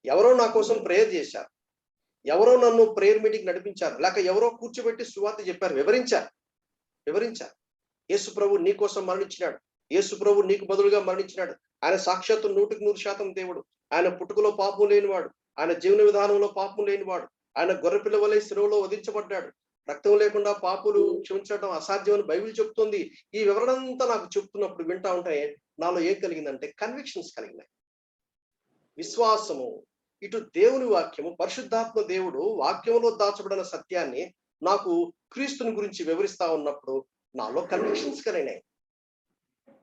S1: ఎవరో నా కోసం ప్రేయర్ చేశారు, ఎవరో నన్ను ప్రేయర్ మీటింగ్ నడిపించారు, లేక ఎవరో కూర్చోబెట్టి సువార్త చెప్పారు, వివరించారు. యేసు ప్రభు నీ కోసం మరణించినాడు, యేసు ప్రభు నీకు బదులుగా మరణించినాడు, ఆయన సాక్షాత్తు 100% దేవుడు, ఆయన పుట్టుకలో పాపం లేనివాడు, ఆయన జీవన విధానంలో పాపం లేనివాడు, ఆయన గొర్రెపిల్ల వలె శిలువలో వధించబడ్డాడు, రక్తం లేకుండా పాపులు క్షమించడం అసాధ్యమని బైబిల్ చెప్తుంది. ఈ వివరణ అంతా నాకు చెప్తున్నప్పుడు వింటా ఉంటే నాలో ఏం కలిగిందంటే కన్విక్షన్స్ కలిగినాయి. విశ్వాసము, ఇటు దేవుని వాక్యము, పరిశుద్ధాత్మ దేవుడు వాక్యంలో దాచబడిన సత్యాన్ని నాకు క్రీస్తుని గురించి వివరిస్తా ఉన్నప్పుడు నాలో కన్విక్షన్స్ కలిగినాయి.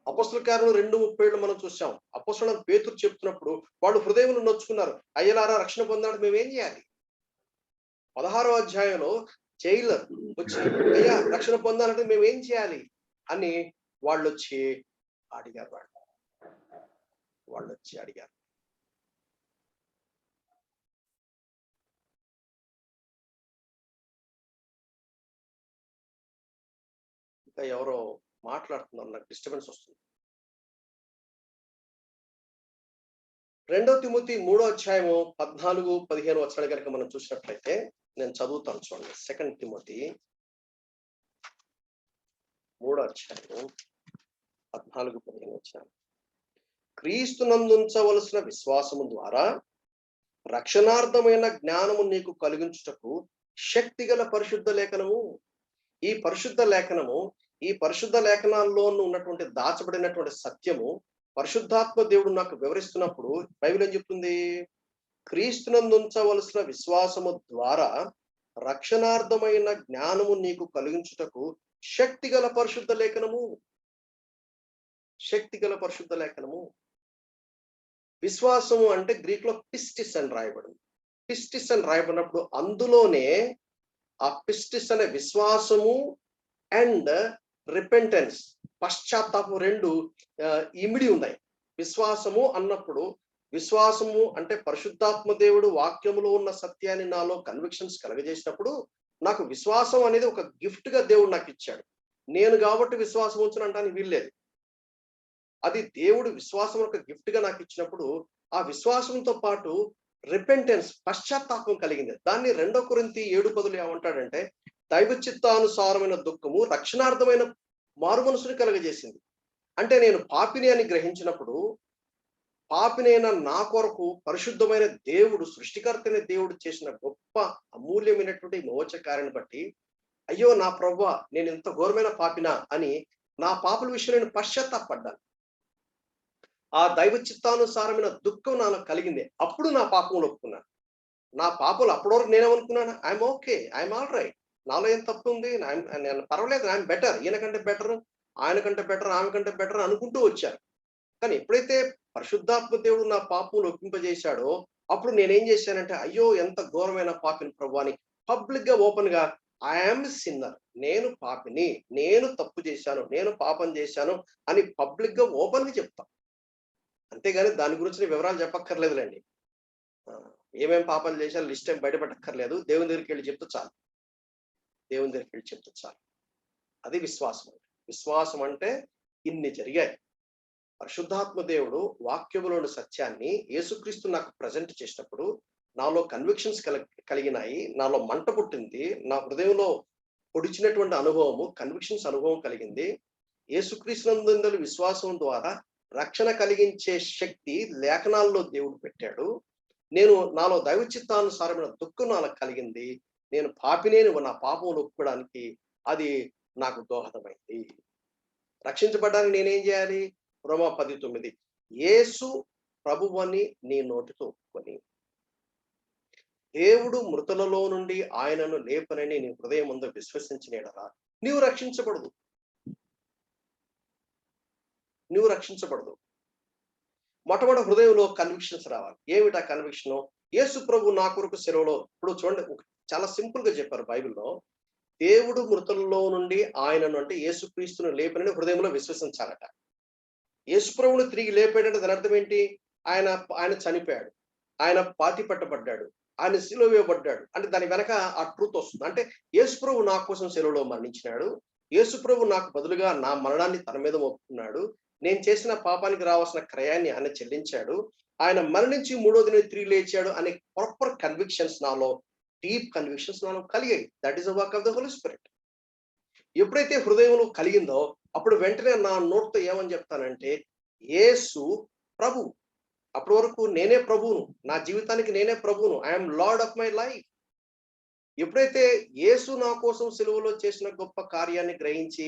S1: అపొస్తలుల కార్యములు 2:37 మనం చూసాం. అపొస్తలుడైన పేతురు చెప్తున్నప్పుడు వాళ్ళు హృదయంలో నొచ్చుకున్నారు, అయ్యలారా రక్షణ పొందాడు మేమేం చేయాలి? 16వ అధ్యాయంలో జైలర్ వచ్చి అయ్యా రక్షణ పొందాలంటే మేమేం చేయాలి అని వాళ్ళు వచ్చి అడిగారు. ఇంకా ఎవరో మాట్లాడుతున్నారు, నాకు డిస్టర్బెన్స్ వస్తుంది. 2 తిమోతి 3వ అధ్యాయము 14-15 వచనాలు కనుక మనం చూసినట్లయితే నేను చదువుతాను చూడండి. 2 తిమోతి 3వ అధ్యాయము 14-15 వచనాలు. క్రీస్తునందుంచవలసిన విశ్వాసము ద్వారా రక్షణార్థమైన జ్ఞానము నీకు కలిగించుటకు శక్తిగల పరిశుద్ధ లేఖనము. ఈ పరిశుద్ధ లేఖనాల్లో ఉన్నటువంటి దాచబడినటువంటి సత్యము పరిశుద్ధాత్మ దేవుడు నాకు వివరిస్తున్నప్పుడు బైబిల్ ఏం చెప్తుంది? క్రీస్తునందుంచవలసిన విశ్వాసము ద్వారా రక్షణార్థమైన జ్ఞానము నీకు కలిగించుటకు శక్తిగల పరిశుద్ధ లేఖనము. విశ్వాసము అంటే గ్రీక్ లో పిస్టిస్ అని రాయబడింది. పిస్టిస్ అని రాయబడినప్పుడు అందులోనే ఆ పిస్టిస్ అనే విశ్వాసము అండ్ రిపెంటెన్స్, పశ్చాత్తాపం 2 ఇమిడి ఉన్నాయి. విశ్వాసము అన్నప్పుడు, విశ్వాసము అంటే పరిశుద్ధాత్మ దేవుడు వాక్యములో ఉన్న సత్యాన్ని నాలో కన్విక్షన్స్ కలగజేసినప్పుడు నాకు విశ్వాసం అనేది ఒక గిఫ్ట్ గా దేవుడు నాకు ఇచ్చాడు. నేను కాబట్టి విశ్వాసం ఉంచనంటానికి వీల్లేదు. అది దేవుడు విశ్వాసం ఒక గిఫ్ట్ గా నాకు ఇచ్చినప్పుడు ఆ విశ్వాసంతో పాటు రిపెంటెన్స్, పశ్చాత్తాపం కలిగింది. దాన్ని 2 కొరింథీ 7:10 ఏమంటాడంటే దైవ చిత్తానుసారమైన దుఃఖము రక్షణార్థమైన మారు మనసుని కలగజేసింది. అంటే నేను పాపిని అని గ్రహించినప్పుడు, పాపినైన నా కొరకు పరిశుద్ధమైన దేవుడు, సృష్టికర్తైన దేవుడు చేసిన గొప్ప అమూల్యమైనటువంటి మోచకార్యాన్ని బట్టి అయ్యో నా ప్రభువా నేను ఇంత ఘోరమైన పాపినా అని నా పాపల విషయంలో నేను పశ్చాత్తాపడ్డాను. ఆ దైవ చిత్తానుసారమైన దుఃఖం నాలో కలిగింది. అప్పుడు నా పాపములు ఒప్పుకున్నాను. నా పాపలు అప్పటివరకు నేనేమనుకున్నాను, I'm okay, I'm all right, నాలో ఏం తప్పు ఉంది, నేను పర్వాలేదు, ఐఎమ్ బెటర్, ఈయనకంటే బెటర్, ఆయన కంటే బెటర్, ఆమె కంటే బెటర్ అనుకుంటూ వచ్చారు. కానీ ఎప్పుడైతే పరిశుద్ధాత్మ దేవుడు నా పాపములు ఒప్పింపజేశాడో అప్పుడు నేనేం చేశానంటే అయ్యో ఎంత ఘోరమైన పాపిని ప్రభువా అని పబ్లిక్ గా ఓపెన్ గా ఐఎమ్ సిన్నర్, నేను పాపిని, నేను తప్పు చేశాను, నేను పాపం చేశాను అని పబ్లిక్ గా ఓపెన్ గా చెప్తాం. అంతేగాని దాని గురించి వివరాలు చెప్పక్కర్లేదులేండి. ఏమేం పాపాలు చేశారు లిస్ట్ ఏం బయటపెట్టక్కర్లేదు. దేవుని దగ్గరికి వెళ్ళి చెప్తే చాలు. అది విశ్వాసం. విశ్వాసం అంటే ఇన్ని జరిగాయి. పరిశుద్ధాత్మ దేవుడు వాక్యములోని సత్యాన్ని యేసుక్రీస్తు నాకు ప్రజెంట్ చేసినప్పుడు నాలో కన్విక్షన్స్ కలిగినాయి, నాలో మంట పుట్టింది, నా హృదయంలో పొడిచినటువంటి అనుభవము, కన్విక్షన్స్ అనుభవం కలిగింది. యేసుక్రీస్తునందు విశ్వాసం ద్వారా రక్షణ కలిగించే శక్తి లేఖనాల్లో దేవుడు పెట్టాడు. నాలో దైవ చిత్తానుసారమైన దుఃఖం నాకు కలిగింది. నేను పాపినే, నా పాపములు ఒప్పుకోవడానికి అది నాకు దోహదమైంది. రక్షించబడ్డానికి నేనేం చేయాలి? రోమా 10:9 యేసు ప్రభువని నీ నోటితో ఒప్పుకొని దేవుడు మృతులలో నుండి ఆయనను లేపనని నీ హృదయం ముందు విశ్వసించిన యెడల నీవు రక్షించబడదు. మొట్టమొదటి హృదయంలో కన్విక్షన్స్ రావాలి. ఏమిటా కన్విక్షన్? యేసు ప్రభు నా కొరకు సెలవులో, ఇప్పుడు చూడండి చాలా సింపుల్ గా చెప్పారు బైబిల్లో. దేవుడు మృతులలో నుండి ఆయనను అంటే యేసుక్రీస్తును లేపనని హృదయంలో విశ్వసించాలట. యేసు ప్రభువును తిరిగి లేపాడంటే దాని అర్థం ఏంటి? ఆయన చనిపోయాడు, ఆయన పాతి పెట్టబడ్డాడు, ఆయన సిలువ వేయబడ్డాడు అంటే దాని వెనక ఆ ట్రూత్ వస్తుంది. అంటే యేసుప్రభు నా కోసం సిలువలో మరణించినాడు, యేసుప్రభు నాకు బదులుగా నా మరణాన్ని తన మీద మోపుకున్నాడు, నేను చేసిన పాపానికి రావాల్సిన క్రయాన్ని ఆయన చెల్లించాడు, ఆయన మరణించి మూడో దిన తిరిగి లేచాడు అనే ప్రాపర్ కన్విక్షన్స్ నాలో, డీప్ కన్విక్షన్స్ నాలో కలిగాయి. That is the work of the Holy Spirit. ఎప్పుడైతే హృదయంలో కలిగిందో అప్పుడు వెంటనే నా నోటితో ఏమని చెప్తానంటే యేసు ప్రభు. అప్పటి వరకు నేనే ప్రభువును, నా జీవితానికి నేనే ప్రభువును, I'm lord of my life. ఎప్పుడైతే యేసు నా కోసం సిలువలో చేసిన గొప్ప కార్యాన్ని గ్రహించి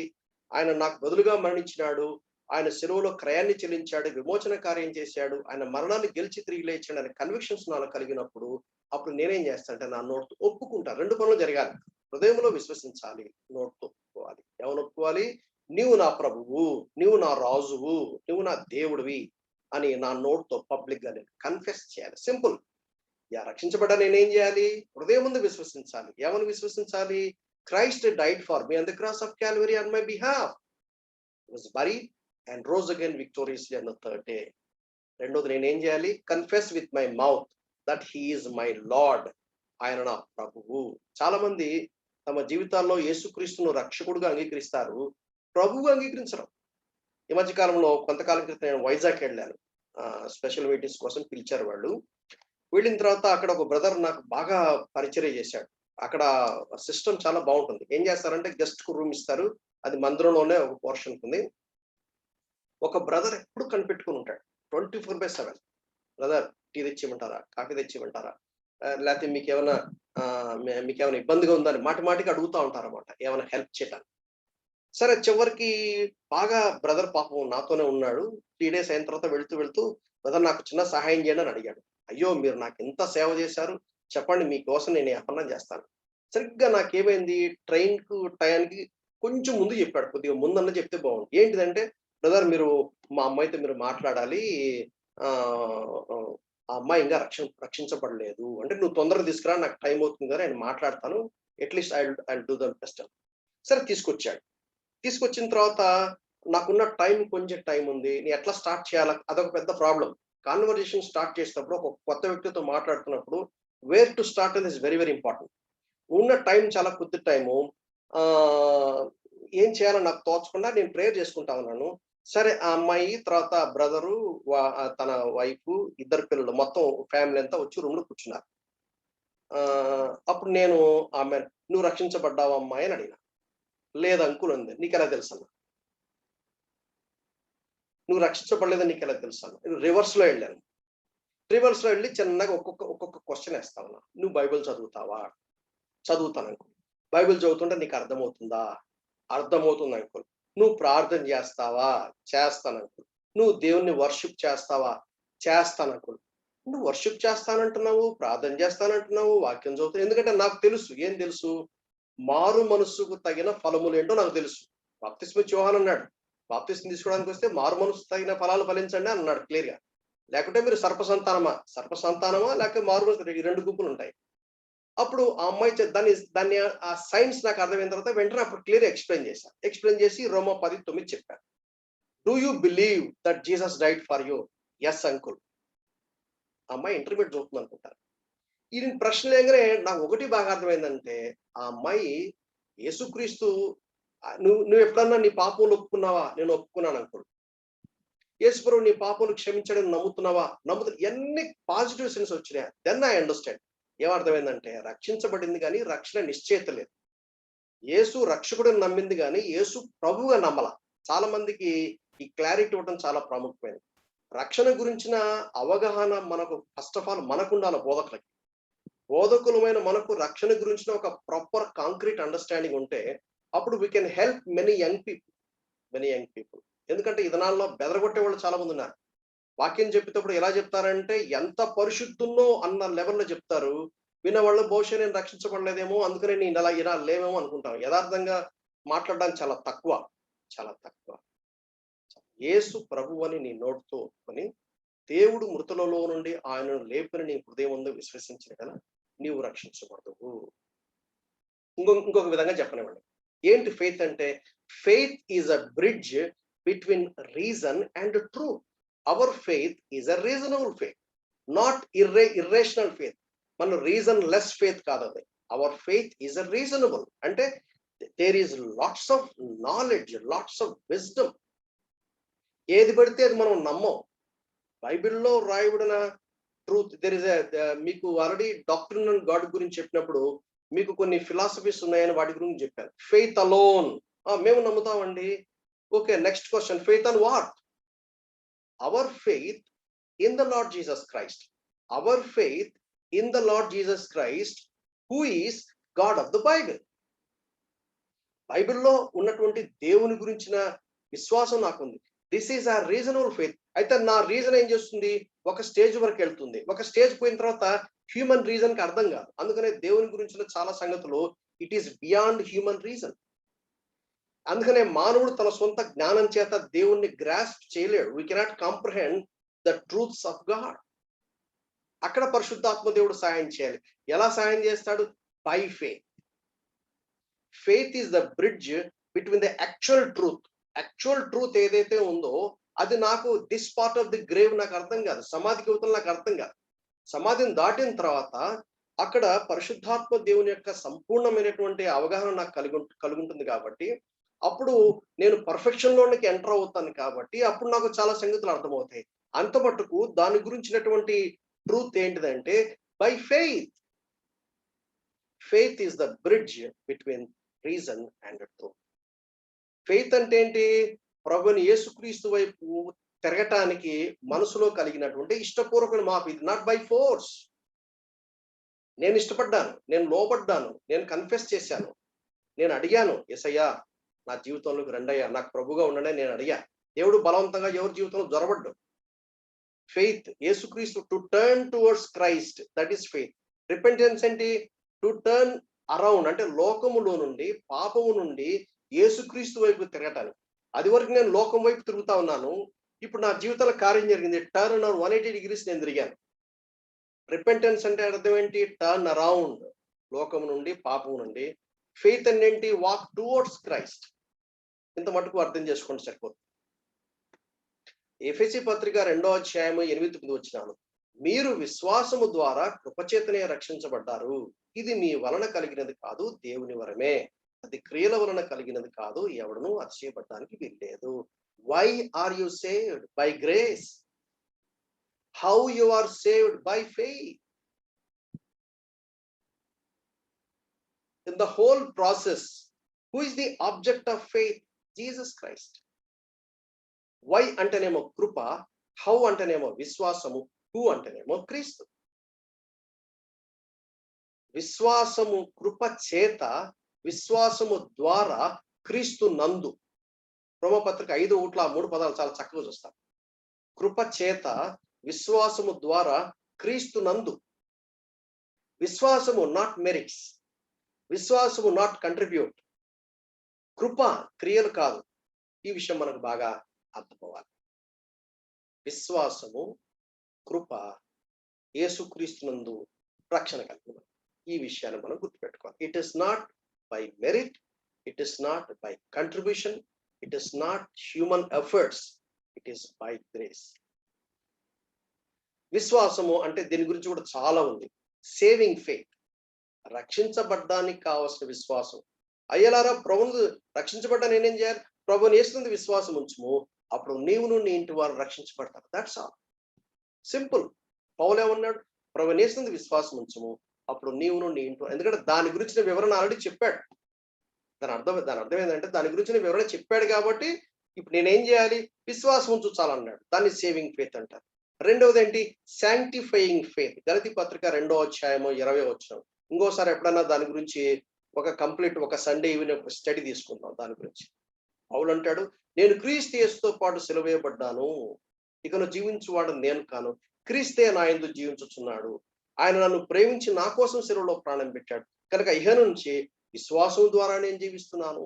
S1: ఆయన నాకు బదులుగా మరణించినాడు, ఆయన సిలువలో క్రయాన్ని చెల్లించాడు, విమోచన కార్యం చేశాడు, ఆయన మరణాన్ని గెలిచి తిరిగి లేచాడు అనే కన్విక్షన్స్ నాలో కలిగినప్పుడు అప్పుడు నేనేం చేస్తానంటే నా నోటితో ఒప్పుకుంటా. 2 పనులు జరగాలి. హృదయంలో విశ్వసించాలి, నోటితో ఒప్పుకోవాలి. ఏమని ఒప్పుకోవాలి? నీవు నా ప్రభువు, నీవు నా రాజువు, నువ్వు నా దేవుడివి అని నా నోటితో పబ్లిక్ గా నేను కన్ఫెస్ చేయాలి. సింపుల్. రక్షించబడ్డా నేనేం చేయాలి? హృదయం ముందు విశ్వసించాలి. ఏమని విశ్వసించాలి? Christ died for me on the cross of Calvary on my behalf, was buried and rose again victoriously on the third day. రెండోది నేనేం చేయాలి? Confess with my mouth that he is my Lord, ఆయన నా ప్రభువు. చాలా మంది తమ జీవితాల్లో యేసుక్రీస్తును రక్షకుడుగా అంగీకరిస్తారు, ప్రభువుగా అంగీకరించరు. ఈ మధ్య కాలంలో కొంతకాలం క్రితం నేను వైజాగ్ వెళ్ళాను. స్పెషల్ మీటింగ్స్ కోసం పిలిచారు వాళ్ళు. వెళ్ళిన తర్వాత అక్కడ ఒక బ్రదర్ నాకు బాగా పరిచర్య చేశాడు. అక్కడ సిస్టమ్ చాలా బాగుంటుంది. ఏం చేస్తారంటే గెస్ట్ కు రూమ్ ఇస్తారు, అది మందిరంలోనే ఒక పోర్షన్ ఉంది. ఒక బ్రదర్ ఎప్పుడు కనిపెట్టుకుని ఉంటాడు 24/7. బ్రదర్ టీ తెచ్చిమంటారా, కాఫీ తెచ్చిమంటారా, లేకపోతే మీకేమైనా ఇబ్బందిగా ఉందని మాటికి అడుగుతూ ఉంటారన్నమాట, ఏమైనా హెల్ప్ చేయడానికి. సరే చివరికి బాగా బ్రదర్ పాపం నాతోనే ఉన్నాడు. 3 days అయిన తర్వాత వెళ్తూ బ్రదర్ నాకు చిన్న సహాయం చేయండి అని అడిగాడు. అయ్యో మీరు నాకు ఎంత సేవ చేశారు, చెప్పండి మీకోసం నేను ఏమన్నా చేస్తాను. సరిగ్గా నాకేమైంది, ట్రైన్కు టయానికి కొంచెం ముందు చెప్పాడు. కొద్దిగా ముందన్న చెప్తే బాగుంది. ఏంటిదంటే బ్రదర్ మీరు మా అమ్మాయితో మీరు మాట్లాడాలి, ఆ అమ్మాయి ఇంకా రక్షించబడలేదు అంటే నువ్వు తొందరగా తీసుకురా, నాకు టైం అవుతుంది కదా, నేను మాట్లాడతాను, at least I do the best. సరే తీసుకొచ్చాడు. తీసుకొచ్చిన తర్వాత నాకున్న కొంచెం టైం ఉంది, నేను ఎట్లా స్టార్ట్ చేయాలా, అదొక పెద్ద ప్రాబ్లం. కాన్వర్జేషన్ స్టార్ట్ చేసినప్పుడు ఒక కొత్త వ్యక్తితో మాట్లాడుతున్నప్పుడు వేర్ టు స్టార్ట్ అనేది ఇస్ వెరీ వెరీ ఇంపార్టెంట్. ఉన్న టైం చాలా కొద్ది టైము. ఏం చేయాలో నాకు తోచకుండా నేను ప్రేయర్ చేసుకుంటా ఉన్నాను. సరే ఆ అమ్మాయి తర్వాత బ్రదరు తన వైఫ్ 2 పిల్లలు మొత్తం ఫ్యామిలీ అంతా వచ్చి రూమ్ లో కూర్చున్నారు. అప్పుడు నేను ఆమె నువ్వు రక్షించబడ్డావా అమ్మాయి అని అడిగిన. లేదు అంకుల్ అంది. నీకెలా తెలుసు అన్న? నువ్వు రక్షించబడలేదని నీకెలా తెలుసు అన్న? రివర్స్ లో వెళ్ళి చిన్నగా ఒక్కొక్క క్వశ్చన్ వేస్తా ఉన్నా. నువ్వు బైబిల్ చదువుతావా? చదువుతాను అంకుల్. బైబిల్ చదువుతుంటే నీకు అర్థమవుతుందా? అర్థమవుతుంది అంకుల్. నువ్వు ప్రార్థన చేస్తావా? చేస్తాను అంకుల్. నువ్వు దేవుణ్ణి వర్షిప్ చేస్తావా? చేస్తాను అంకుల్. నువ్వు వర్షిప్ చేస్తానంటున్నావు, ప్రార్థన చేస్తానంటున్నావు, వాక్యం చదువుతావు. ఎందుకంటే నాకు తెలుసు. ఏం తెలుసు? మారు మనస్సుకు తగిన ఫలములు ఏంటో నాకు తెలుసు. బాప్తిస్మ యోహాను అన్నాడు, బాప్తిస్మ తీసుకోవడానికి వస్తే మారు మనస్సు తగిన ఫలాలు ఫలించండి అన్నాడు క్లియర్ గా. లేకుంటే మీరు సర్ప సంతానమా లేకపోతే మారు మనసు, ఈ 2 గుంపులు ఉంటాయి. అప్పుడు ఆ అమ్మాయి దాన్ని ఆ సైన్స్ నాకు అర్థమైన తర్వాత వెంటనే అప్పుడు క్లియర్ ఎక్స్ప్లెయిన్ చేసి రోమా 10:9 చెప్పాను. Do you believe that Jesus died for you? Yes uncle. అమ్మాయి ఇంటర్మీడియట్ చదువుతుంది అనుకుంటారు. ఈ ప్రశ్న లేగానే నాకు ఒకటి బాగా అర్థమైందంటే ఆ అమ్మాయి యేసుక్రీస్తు నువ్వు ఎప్పుడన్నా నీ పాపములు ఒప్పుకున్నావా? నేను ఒప్పుకున్నాను అంకుల్. యేసుప్రభు నీ పాపములు క్షమించడం నమ్ముతున్నావా? ఎన్ని పాజిటివ్ సెన్స్ వచ్చినాయి. Then I understand. ఏమర్థమైందంటే రక్షించబడింది కానీ రక్షణ నిశ్చయిత లేదు. యేసు రక్షకుడిని నమ్మింది కానీ యేసు ప్రభువుగా నమ్మల. చాలా మందికి ఈ క్లారిటీ ఇవ్వడం చాలా ప్రాముఖ్యమైనది. రక్షణ గురించిన అవగాహన మనకు ఫస్ట్ ఆఫ్ ఆల్ మనకు ఉండాలి. బోధకులమైన మనకు రక్షణ గురించిన ఒక ప్రాపర్ కాంక్రీట్ అండర్స్టాండింగ్ ఉంటే అప్పుడు we can help many young people. ఎందుకంటే ఈ దినాల్లో బెదరగొట్టే వాళ్ళు చాలా మంది ఉన్నారు. వాక్యం చెప్పేటప్పుడు ఎలా చెప్తారంటే ఎంత పరిశుద్ధున్నో అన్న లెవెల్లో చెప్తారు. విన్నవాళ్ళు బహుశా నేను రక్షించబడలేదేమో అందుకనే నేను ఇలా లేవేమో అనుకుంటాం. యథార్థంగా మాట్లాడడానికి చాలా తక్కువ. యేసు ప్రభు అని నీ నోటితో ఒప్పుకొని దేవుడు మృతులలో నుండి ఆయనను లేపిన నీ హృదయం ముందు విశ్వసించిన కదా నీవు రక్షించబడదు. ఇంకొక విధంగా చెప్పనివ్వండి. ఏంటి ఫెయిత్ అంటే? Faith is a bridge between reason and truth. Our faith is a reasonable faith. Not irrational faith. మన రీజన్ లెస్ ఫెయిత్ కాదు అది. Our faith is a reasonable. అంటే there is lots of knowledge, lots of wisdom. ఏది పడితే అది మనం నమ్మం. బైబిల్లో రాయబడిన ట్రూత్ దెర్ ఇస్ మీకు ఆల్రెడీ డాక్ట్రిన్ అండ్ గాడ్ గురించి చెప్పినప్పుడు మీకు కొన్ని ఫిలాసఫీస్ ఉన్నాయని వాటి గురించి చెప్పాను. ఫెయిత్ అలోన్ మేము నమ్ముతామండి. Okay, next question, faith on what? Our faith in the Lord Jesus Christ. Our faith in the Lord Jesus Christ who is God of the Bible. బైబిల్లో ఉన్నటువంటి దేవుని గురించిన విశ్వాసం నాకుంది. This is a reasonable faith. అయితే నా reason ఏం చేస్తుంది? ఒక స్టేజ్ వరకు వెళ్తుంది. ఒక స్టేజ్ పోయిన తర్వాత హ్యూమన్ రీజన్ కి అర్థం కాదు. అందుకనే దేవుని గురించిన చాలా సంగతులు it is beyond human reason. అందుకనే మానవుడు తన సొంత జ్ఞానం చేత దేవుణ్ణి గ్రాస్ప్ చేయలేడు. We cannot comprehend the truths of God. అక్కడ పరిశుద్ధాత్మ దేవుడు సహాయం చేయాలి. ఎలా సహాయం చేస్తాడు? By faith. Faith is the bridge between the actual truth. Actual truth ఏదైతే ఉందో అది నాకు this part of the grave నాకు అర్థం కాదు. సమాధికి యువతలు నాకు అర్థం కాదు. సమాధిని దాటిన తర్వాత అక్కడ పరిశుద్ధాత్మ దేవుని యొక్క సంపూర్ణమైనటువంటి అవగాహన నాకు కలుగుంటుంది. కాబట్టి అప్పుడు నేను పర్ఫెక్షన్ లోనికి ఎంటర్ అవుతాను. కాబట్టి అప్పుడు నాకు చాలా సంగతులు అర్థమవుతాయి. అంత మట్టుకు దాని గురించినటువంటి ట్రూత్ ఏంటిదంటే by faith. Faith is the bridge between reason and truth. Faith అంటే ఏంటి? ప్రభుని యేసుక్రీస్తు వైపు తిరగటానికి మనసులో కలిగినటువంటి ఇష్టపూర్వకమైన మార్పు. ఇది నాట్ బై ఫోర్స్. నేను ఇష్టపడ్డాను, నేను లోబడ్డాను, నేను కన్ఫెస్ చేశాను, నేను అడిగాను, యేసయ్యా నా జీవితంలోకి రండయ్యా, నాకు ప్రభుగా ఉండండి నేను అడిగా. దేవుడు బలవంతంగా ఎవరి జీవితంలో జొరబడ్డు. ఫెయిత్ యేసుక్రీస్తు, to turn towards Christ, that is faith. Repentance ఏంటి? టు టర్న్ అరౌండ్, అంటే లోకములో నుండి, పాపము నుండి యేసుక్రీస్తు వైపు తిరగటానికి. అది వరకు నేను లోకం వైపు తిరుగుతా ఉన్నాను. ఇప్పుడు నా జీవితంలో కార్యం జరిగింది. టర్న్ 180 degrees నేను తిరిగాను. రిపెంటెన్స్ అంటే అర్థం ఏంటి? టర్న్ అరౌండ్, లోకం నుండి, పాపం నుండి. ఫెయిత్ అంటే ఏంటి? Walk towards Christ. ఇంత మటుకు అర్థం చేసుకోండి సరిపోతుంది. ఎఫెసీ పత్రిక 2వ అధ్యాయము 8-9 వచనాలు. మీరు విశ్వాసము ద్వారా కృపచేతనే రక్షించబడ్డారు. ఇది మీ వలన కలిగినది కాదు, దేవుని వరమే. అది క్రియల వలన కలిగినది కాదు, ఎవడను అతిశయపడడానికి వీల్లేదు. Why are you saved? By grace. How you are saved? By faith. In the whole process, who is the object of faith? Jesus Christ. Why అంటేనేమో కృప, హౌ అంటేనేమో విశ్వాసము, హూ అంటేనేమో క్రీస్తు. విశ్వాసము కృప చేత, విశ్వాసము ద్వారా క్రీస్తు నందు. రోమపత్రిక 5:3 పదాలు చాలా చక్కగా చూస్తాం. కృప చేత, విశ్వాసము ద్వారా క్రీస్తు నందు. విశ్వాసము నాట్ మెరిట్స్, విశ్వాసము నాట్ కంట్రిబ్యూట్. కృప క్రియలు కాదు. ఈ విషయం మనకు బాగా అర్థమవ్వాలి. విశ్వాసము, కృప, యేసుక్రీస్తునందు రక్షణ కలిగిన ఈ విషయాన్ని మనం గుర్తుపెట్టుకోవాలి. It is not by merit, it is not by contribution, it is not human efforts, it is by grace. విశ్వాసము అంటే దీని గురించి కూడా చాలా ఉంది. సేవింగ్ ఫెయిత్, రక్షించబడ్డానికి కావాల్సిన విశ్వాసం. అయ్యలారా, ప్రభువును రక్షించబడ్డా నేనేం చేయాలి? ప్రభువుని యేసునందు విశ్వాసం ఉంచుము, అప్పుడు నీవును నీ ఇంటి వారు రక్షించబడతారు. That's all. సింపుల్. పౌలు ఏమన్నాడు? ప్రభువుని యేసునందు విశ్వాసం ఉంచుము, అప్పుడు నీవును నీ ఇంటి. ఎందుకంటే దాని గురించిన వివరణ ఆల్రెడీ చెప్పాడు. దాని అర్థం ఏంటంటే దాని గురించిన వివరణ చెప్పాడు కాబట్టి ఇప్పుడు నేనేం చేయాలి? విశ్వాసం ఉంచు చాలన్నాడు. దాన్ని సేవింగ్ ఫెయిత్ అంటారు. రెండవది ఏంటి? Sanctifying faith. గలతీ పత్రిక 2వ అధ్యాయము 20వ వచనం. ఇంకోసారి ఎప్పుడన్నా దాని గురించి ఒక సండే ఈవినింగ్ స్టడీ తీసుకుందాం దాని గురించి. పౌలు అంటాడు, నేను క్రీస్తు యేసుతో పాటు సిలువేయబడ్డాను, ఇకను జీవించువాడు నేను కాను, క్రీస్తే నా యందు జీవించుచున్నాడు. ఆయన నన్ను ప్రేమించి నా కోసం సిలువలో ప్రాణం పెట్టాడు కనుక ఇహ నుంచి విశ్వాసం ద్వారా నేను జీవిస్తున్నాను.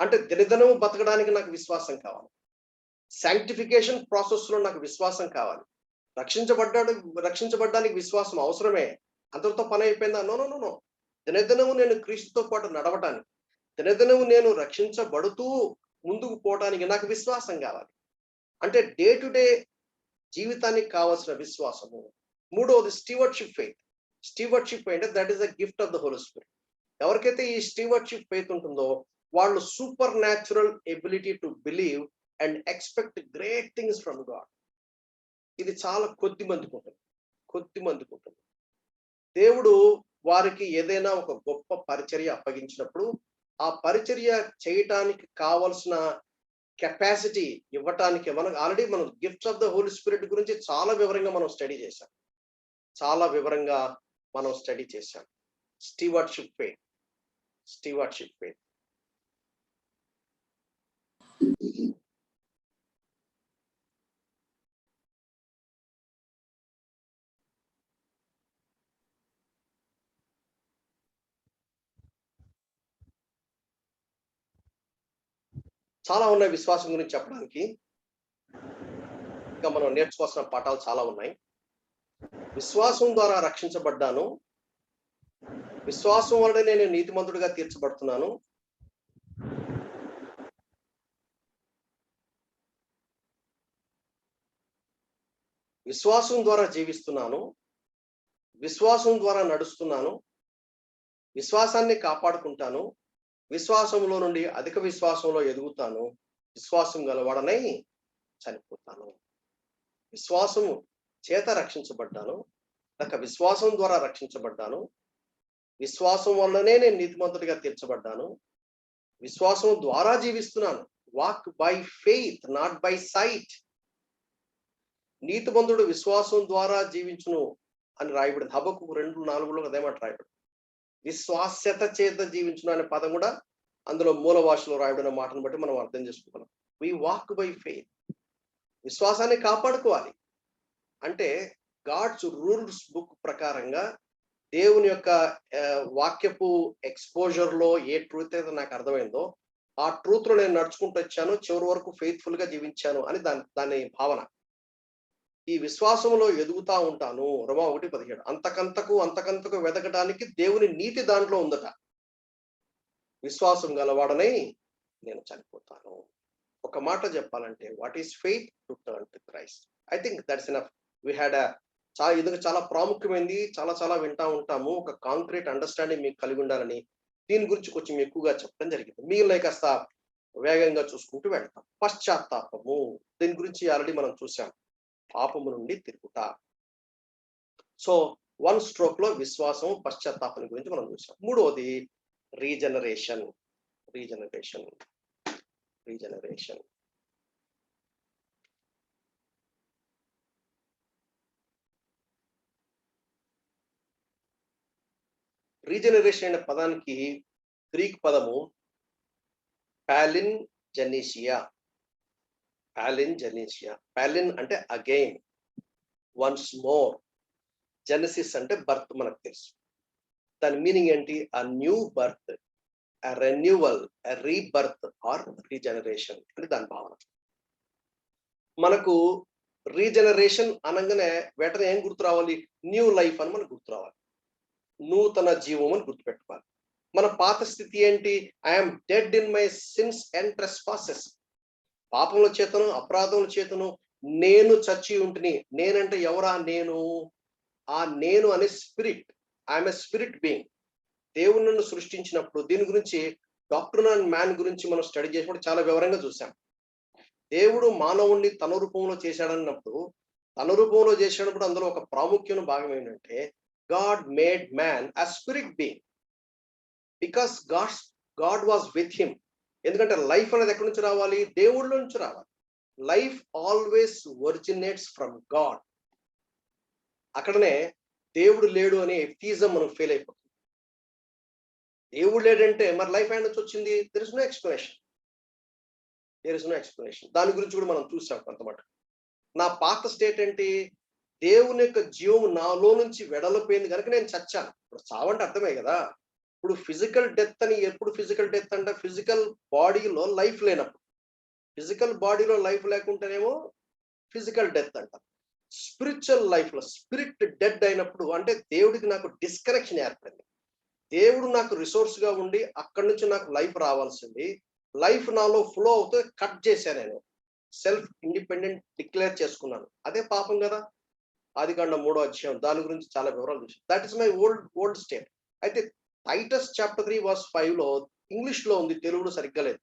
S1: అంటే దినదినము బతకడానికి నాకు విశ్వాసం కావాలి. శాంక్టిఫికేషన్ ప్రాసెస్ లో నాకు విశ్వాసం కావాలి. రక్షించబడ్డానికి విశ్వాసం అవసరమే. అంతటితో పని అయిపోయిందా? No no no no. దినదినము నేను క్రీస్తుతో పాటు నడవటానికి, దినదినము నేను రక్షించబడుతూ ముందుకు పోవటానికి నాకు విశ్వాసం కావాలి. అంటే డే టు డే జీవితానికి కావాల్సిన విశ్వాసము. మూడవది స్టీవర్డ్షిప్ ఫెయిత్. స్టీవర్డ్షిప్ ఫెయిత్ అంటే that is the gift of the Holy Spirit. ఎవరికైతే ఈ స్టీవర్డ్షిప్ ఫెయిత్ ఉంటుందో వాళ్ళు supernatural ability to believe and expect great things from God. ఇది చాలా కొద్ది మందికి ఉంటుంది. దేవుడు వారికి ఏదైనా ఒక గొప్ప పరిచర్య అప్పగించినప్పుడు ఆ పరిచర్య చేయటానికి కావలసిన కెపాసిటీ ఇవ్వటానికి ఆల్రెడీ మనం gifts of the Holy Spirit గురించి చాలా వివరంగా మనం స్టడీ చేశాం. Stewardship faith. చాలా ఉన్నాయి విశ్వాసం గురించి చెప్పడానికి. ఇంకా మనం నేర్చుకోవాల్సిన పాఠాలు చాలా ఉన్నాయి. విశ్వాసం ద్వారా రక్షించబడ్డాను, విశ్వాసం వలన నేను నీతిమంతుడిగా తీర్చబడుతున్నాను, విశ్వాసం ద్వారా జీవిస్తున్నాను, విశ్వాసం ద్వారా నడుస్తున్నాను, విశ్వాసాన్ని కాపాడుకుంటాను, విశ్వాసంలో నుండి అధిక విశ్వాసంలో ఎదుగుతాను, విశ్వాసం గలవాడనై చనిపోతాను. విశ్వాసము చేత రక్షించబడ్డాను, లేక విశ్వాసం ద్వారా రక్షించబడ్డాను, విశ్వాసం వల్లనే నేను నీతిమంతుడిగా తీర్చబడ్డాను, విశ్వాసం ద్వారా జీవిస్తున్నాను. Walk by faith not by sight. నీతిమంతుడు విశ్వాసం ద్వారా జీవించును అని రాయబడింది. హబక్కు 2:4 అదే మాట రాయబడింది. విశ్వాస్యత చేత జీవించును అనే పదం కూడా అందులో మూల భాషలో రాయబడిన మాటను బట్టి మనం అర్థం చేసుకుంటున్నాం. We walk by faith. విశ్వాసాన్ని కాపాడుకోవాలి అంటే గాడ్స్ రూల్స్ బుక్ ప్రకారంగా దేవుని యొక్క వాక్యపు ఎక్స్పోజర్ లో ఏ ట్రూత్ అయితే నాకు అర్థమైందో ఆ ట్రూత్ లో నేను నడుచుకుంటూ వచ్చాను, చివరి వరకు ఫెయిత్ఫుల్ గా జీవించాను అని దాని భావన. ఈ విశ్వాసంలో ఎదుగుతా ఉంటాను. రోమా 1:17. అంతకంతకు వెతకడానికి దేవుని నీతి దాంట్లో ఉందట. విశ్వాసం గలవాడనై నేను చనిపోతాను. ఒక మాట చెప్పాలంటే what is faith? To turn to Christ. I think that's enough. We had ఇది చాలా ప్రాముఖ్యమైనది. చాలా వింటా ఉంటాము. ఒక కాంక్రీట్ అండర్స్టాండింగ్ మీకు కలిగి ఉండాలని దీని గురించి కొంచెం ఎక్కువగా చెప్పడం జరిగింది. మిగిలిన కాస్త వేగంగా చూసుకుంటూ వెళ్తాం. పశ్చాత్తాపము, దీని గురించి ఆల్రెడీ మనం చూసాం. పాపము నుండి తిరుగుట. సో 1 స్ట్రోక్ లో విశ్వాసం, పశ్చాత్తాపం గురించి మనం చూసాం. మూడవది రీజనరేషన్. రీజనరేషన్ అనే పదానికి గ్రీక్ పదము పాలిన్ జెనీషియా. పాలిన్ అంటే అగైన్, వన్స్ మోర్. జెనసిస్ అంటే బర్త్, మనకు తెలుసు. దాని మీనింగ్ ఏంటి? A new birth, a renewal, a rebirth or regeneration అని దాని భావన. మనకు రీజనరేషన్ అనగానే వెంటనే ఏం గుర్తు రావాలి? న్యూ లైఫ్ అని మనకు గుర్తు రావాలి. నూతన జీవం అని గుర్తుపెట్టుకోవాలి. మన పాత స్థితి ఏంటి? I'm dead in my sins and trespasses. పాపముల చేతను, అపరాధముల చేతను నేను చచ్చి ఉంటుని. నేనంటే ఎవరా? ఆ నేను అనే spirit. I'm a spirit being. దేవుడు నన్ను సృష్టించినప్పుడు దీని గురించి డాక్టర్ అండ్ మ్యాన్ గురించి మనం స్టడీ చేసినప్పుడు చాలా వివరంగా చూసాం. దేవుడు మానవుణ్ణి తన రూపంలో చేశాడన్నప్పుడు, అందులో ఒక ప్రాముఖ్యమైన భాగం ఏంటంటే God made man a spirit being because God was with him. ఎందుకంటే లైఫ్ అనేది ఎక్కడి నుంచి రావాలి? దేవుళ్ళ నుంచి రావాలి. Life always originates from God. అక్కడనే దేవుడు లేడు అనే ఎథిజం మనం ఫెయిల్ అయిపోతుంది. దేవుడు లేడంటే మరి లైఫ్ ఆయన నుంచి వచ్చింది? there is no explanation. దాని గురించి కూడా మనం చూసాం కొంతమాట. నా పాత స్టేట్ ఏంటి? దేవుని యొక్క జీవం నాలో నుంచి వెడలిపోయింది కనుక నేను చచ్చాను. ఇప్పుడు చావంటే అర్థమే కదా. ఇప్పుడు ఫిజికల్ డెత్ అని, ఎప్పుడు ఫిజికల్ డెత్ అంటే ఫిజికల్ బాడీలో లైఫ్ లేనప్పుడు. ఫిజికల్ బాడీలో లైఫ్ లేకుంటేనేమో ఫిజికల్ డెత్ అంట. స్పిరిచువల్ లైఫ్ లో స్పిరిట్ డెడ్ అయినప్పుడు అంటే దేవుడికి నాకు డిస్కనెక్షన్ ఏర్పడింది. దేవుడు నాకు రిసోర్స్ గా ఉండి అక్కడి నుంచి నాకు లైఫ్ రావాల్సింది. లైఫ్ నాలో ఫ్లో అవుతూ కట్ చేశాను నేను. సెల్ఫ్ ఇండిపెండెంట్ డిక్లేర్ చేసుకున్నాను. అదే పాపం కదా. ఆదికాండం 3వ అధ్యాయం దాని గురించి చాలా వివరాలు చూసాం. That is my old state. అయితే టైటస్ చాప్టర్ 3:5లో ఇంగ్లీష్ లో ఉంది, తెలుగులో సరిగ్గా లేదు.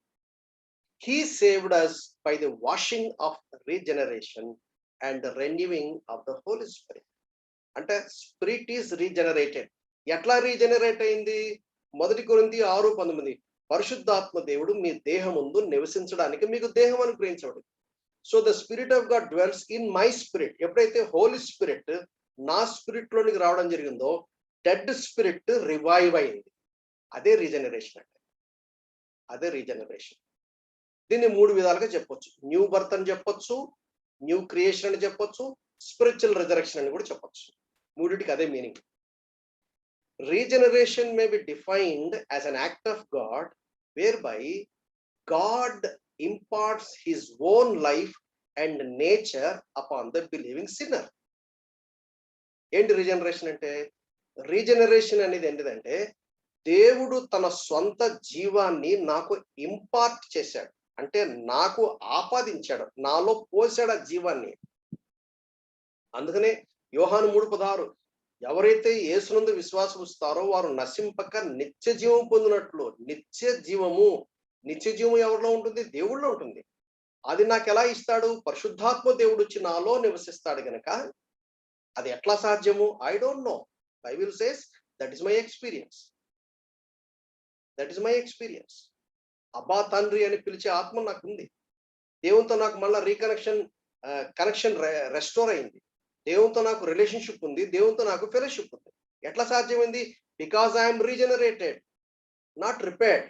S1: He saved us by the washing of regeneration and renewing of the Holy Spirit. అంటే స్పిరిట్ ఈస్ రీజనరేటెడ్. ఎట్లా రీజనరేట్ అయింది? 1 కొరింథీ 6:19 పరిశుద్ధాత్మ దేవుడు మీ దేహమందు నివసించడానికి మీకు దేహం అనుగ్రహించబడింది. So the Spirit of God dwells in my spirit. ఎప్పుడైతే హోలీ స్పిరిట్ నా స్పిరిట్ లోనికి రావడం జరిగిందో డెడ్ స్పిరిట్ రివైవ్ అయింది. అదే రీజనరేషన్ అంటే. అదే రీజనరేషన్. దీన్ని 3 విధాలుగా చెప్పొచ్చు. న్యూ బర్త్ అని చెప్పొచ్చు, న్యూ క్రియేషన్ అని చెప్పొచ్చు, స్పిరిచువల్ రిజరెక్షన్ అని కూడా చెప్పొచ్చు. మూడిటికి అదే meaning. Regeneration may be defined as an act of God whereby God imparts his own life and nature upon the believing sinner. ఏంటి రీజనరేషన్ అంటే? రీజనరేషన్ అనేది ఏంటిదంటే దేవుడు తన సొంత జీవాన్ని నాకు ఇంపార్ట్ చేశాడు, అంటే నాకు ఆపాదించాడు, నాలో పోసాడు ఆ జీవాన్ని. అందుకనే యోహాను 3:16 ఎవరైతే యేసునందు విశ్వాసం ఉంచుతారో వారు నశింపక నిత్య జీవం పొందినట్లు. నిత్య జీవము ఎవరిలో ఉంటుంది? దేవుళ్ళో ఉంటుంది. అది నాకు ఎలా ఇస్తాడు? పరిశుద్ధాత్మ దేవుడు వచ్చి నాలో నివసిస్తాడు గనక అది ఎట్లా సాధ్యము? I don't no. Bible says that is my experience. That is my experience. అబ్బా తండ్రి అని పిలిచే ఆత్మ నాకు ఉంది. దేవునితో నాకు మళ్ళా కనెక్షన్ రెస్టోర్ అయింది. దేవునితో నాకు రిలేషన్షిప్ ఉంది. దేవునితో నాకు ఫెలోషిప్ ఉంది. ఎట్లా సాధ్యమైంది? Because I'm regenerated, not repaired.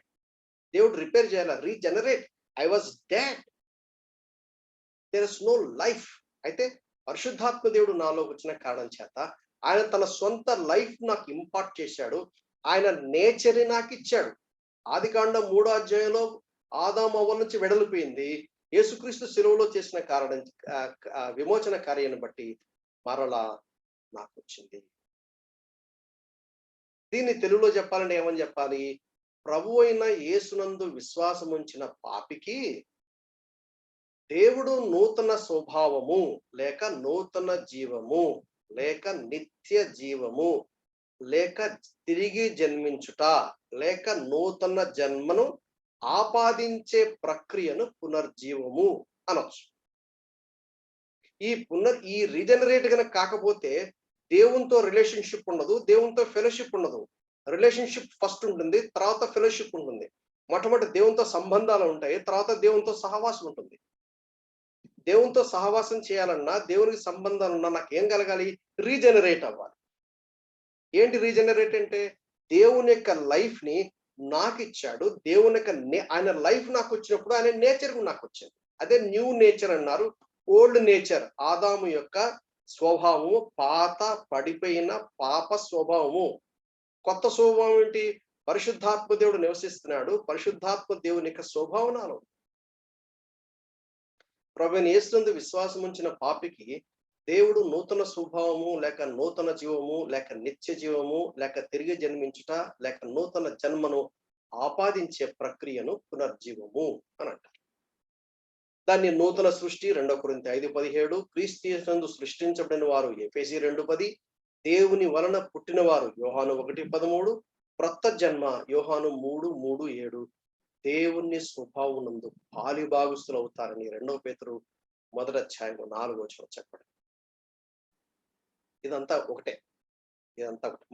S1: దేవుడు రిపేర్ చేయాల, regenerate. I was dead, there is no life. అయితే పరిశుద్ధాత్మ దేవుడు నాలోకి వచ్చిన కారణం చేత ఆయన తన సొంత లైఫ్ నాకు ఇంపార్ట్ చేశాడు. ఆయన నేచర్ నాకు ఇచ్చాడు. ఆదికాండం 3వ అధ్యాయంలో ఆదాము అవ్వ నుంచి వెడలిపోయింది. యేసుక్రీస్తు శిలువలో చేసిన కారణం విమోచన కార్యాన్ని బట్టి మరలా నాకు వచ్చింది. దీన్ని తెలుగులో చెప్పాలంటే ఏమని చెప్పాలి? ప్రభు అయిన యేసునందు విశ్వాసం ఉంచిన పాపికి దేవుడు నూతన స్వభావము లేక నూతన జీవము లేక నిత్య జీవము లేక తిరిగి జన్మించుట లేక నూతన జన్మను ఆపాదించే ప్రక్రియను పునర్జీవము అనొచ్చు. ఈ రీజనరేట్ కనుక కాకపోతే దేవునితో రిలేషన్షిప్ ఉండదు, దేవునితో ఫెలోషిప్ ఉండదు. రిలేషన్షిప్ ఫస్ట్ ఉంటుంది, తర్వాత ఫెలోషిప్ ఉంటుంది. మొట్టమొదటి దేవునితో సంబంధాలు ఉంటాయి, తర్వాత దేవునితో సహవాసం ఉంటుంది. దేవునితో సహవాసం చేయాలన్నా, దేవునికి సంబంధాలు ఉన్నా నాకు ఏం కలగాలి? రీజనరేట్ అవ్వాలి. ఏంటి రీజనరేట్ అంటే? దేవుని యొక్క లైఫ్ ని నాకు ఇచ్చాడు. దేవుని యొక్క ఆయన లైఫ్ నాకు వచ్చినప్పుడు ఆయన నేచర్ నాకు వచ్చింది. అదే న్యూ నేచర్ అన్నారు. ఓల్డ్ నేచర్ ఆదాము యొక్క స్వభావము, పాత పడిపోయిన పాప స్వభావము. కొత్త స్వభావం ఏంటి? పరిశుద్ధాత్మ దేవుడు నివసిస్తున్నాడు. పరిశుద్ధాత్మ దేవుని యొక్క స్వభావం నాలో. ప్రభువైన యేసునందు విశ్వాసం ఉంచిన పాపికి దేవుడు నూతన స్వభావము లేక నూతన జీవము లేక నిత్య జీవము లేక తిరిగి జన్మించుట లేక నూతన జన్మను ఆపాదించే ప్రక్రియను పునర్జీవము అని అంటారు. దాన్ని నూతన సృష్టి 2 కొరింథీ 5:17, క్రీస్తు యేసునందు సృష్టించబడిన వారు ఎఫెసీ 2:10, దేవుని వలన పుట్టిన వారు యోహాను 1:13, క్రొత్త జన్మ యోహాను 3:7, దేవుని స్వభావమునందు పాలిభాగస్తులు అవుతారని 2 పేతురు 1వ అధ్యాయం 4వ వచనం చెప్పండి. ఇదంతా ఒకటే.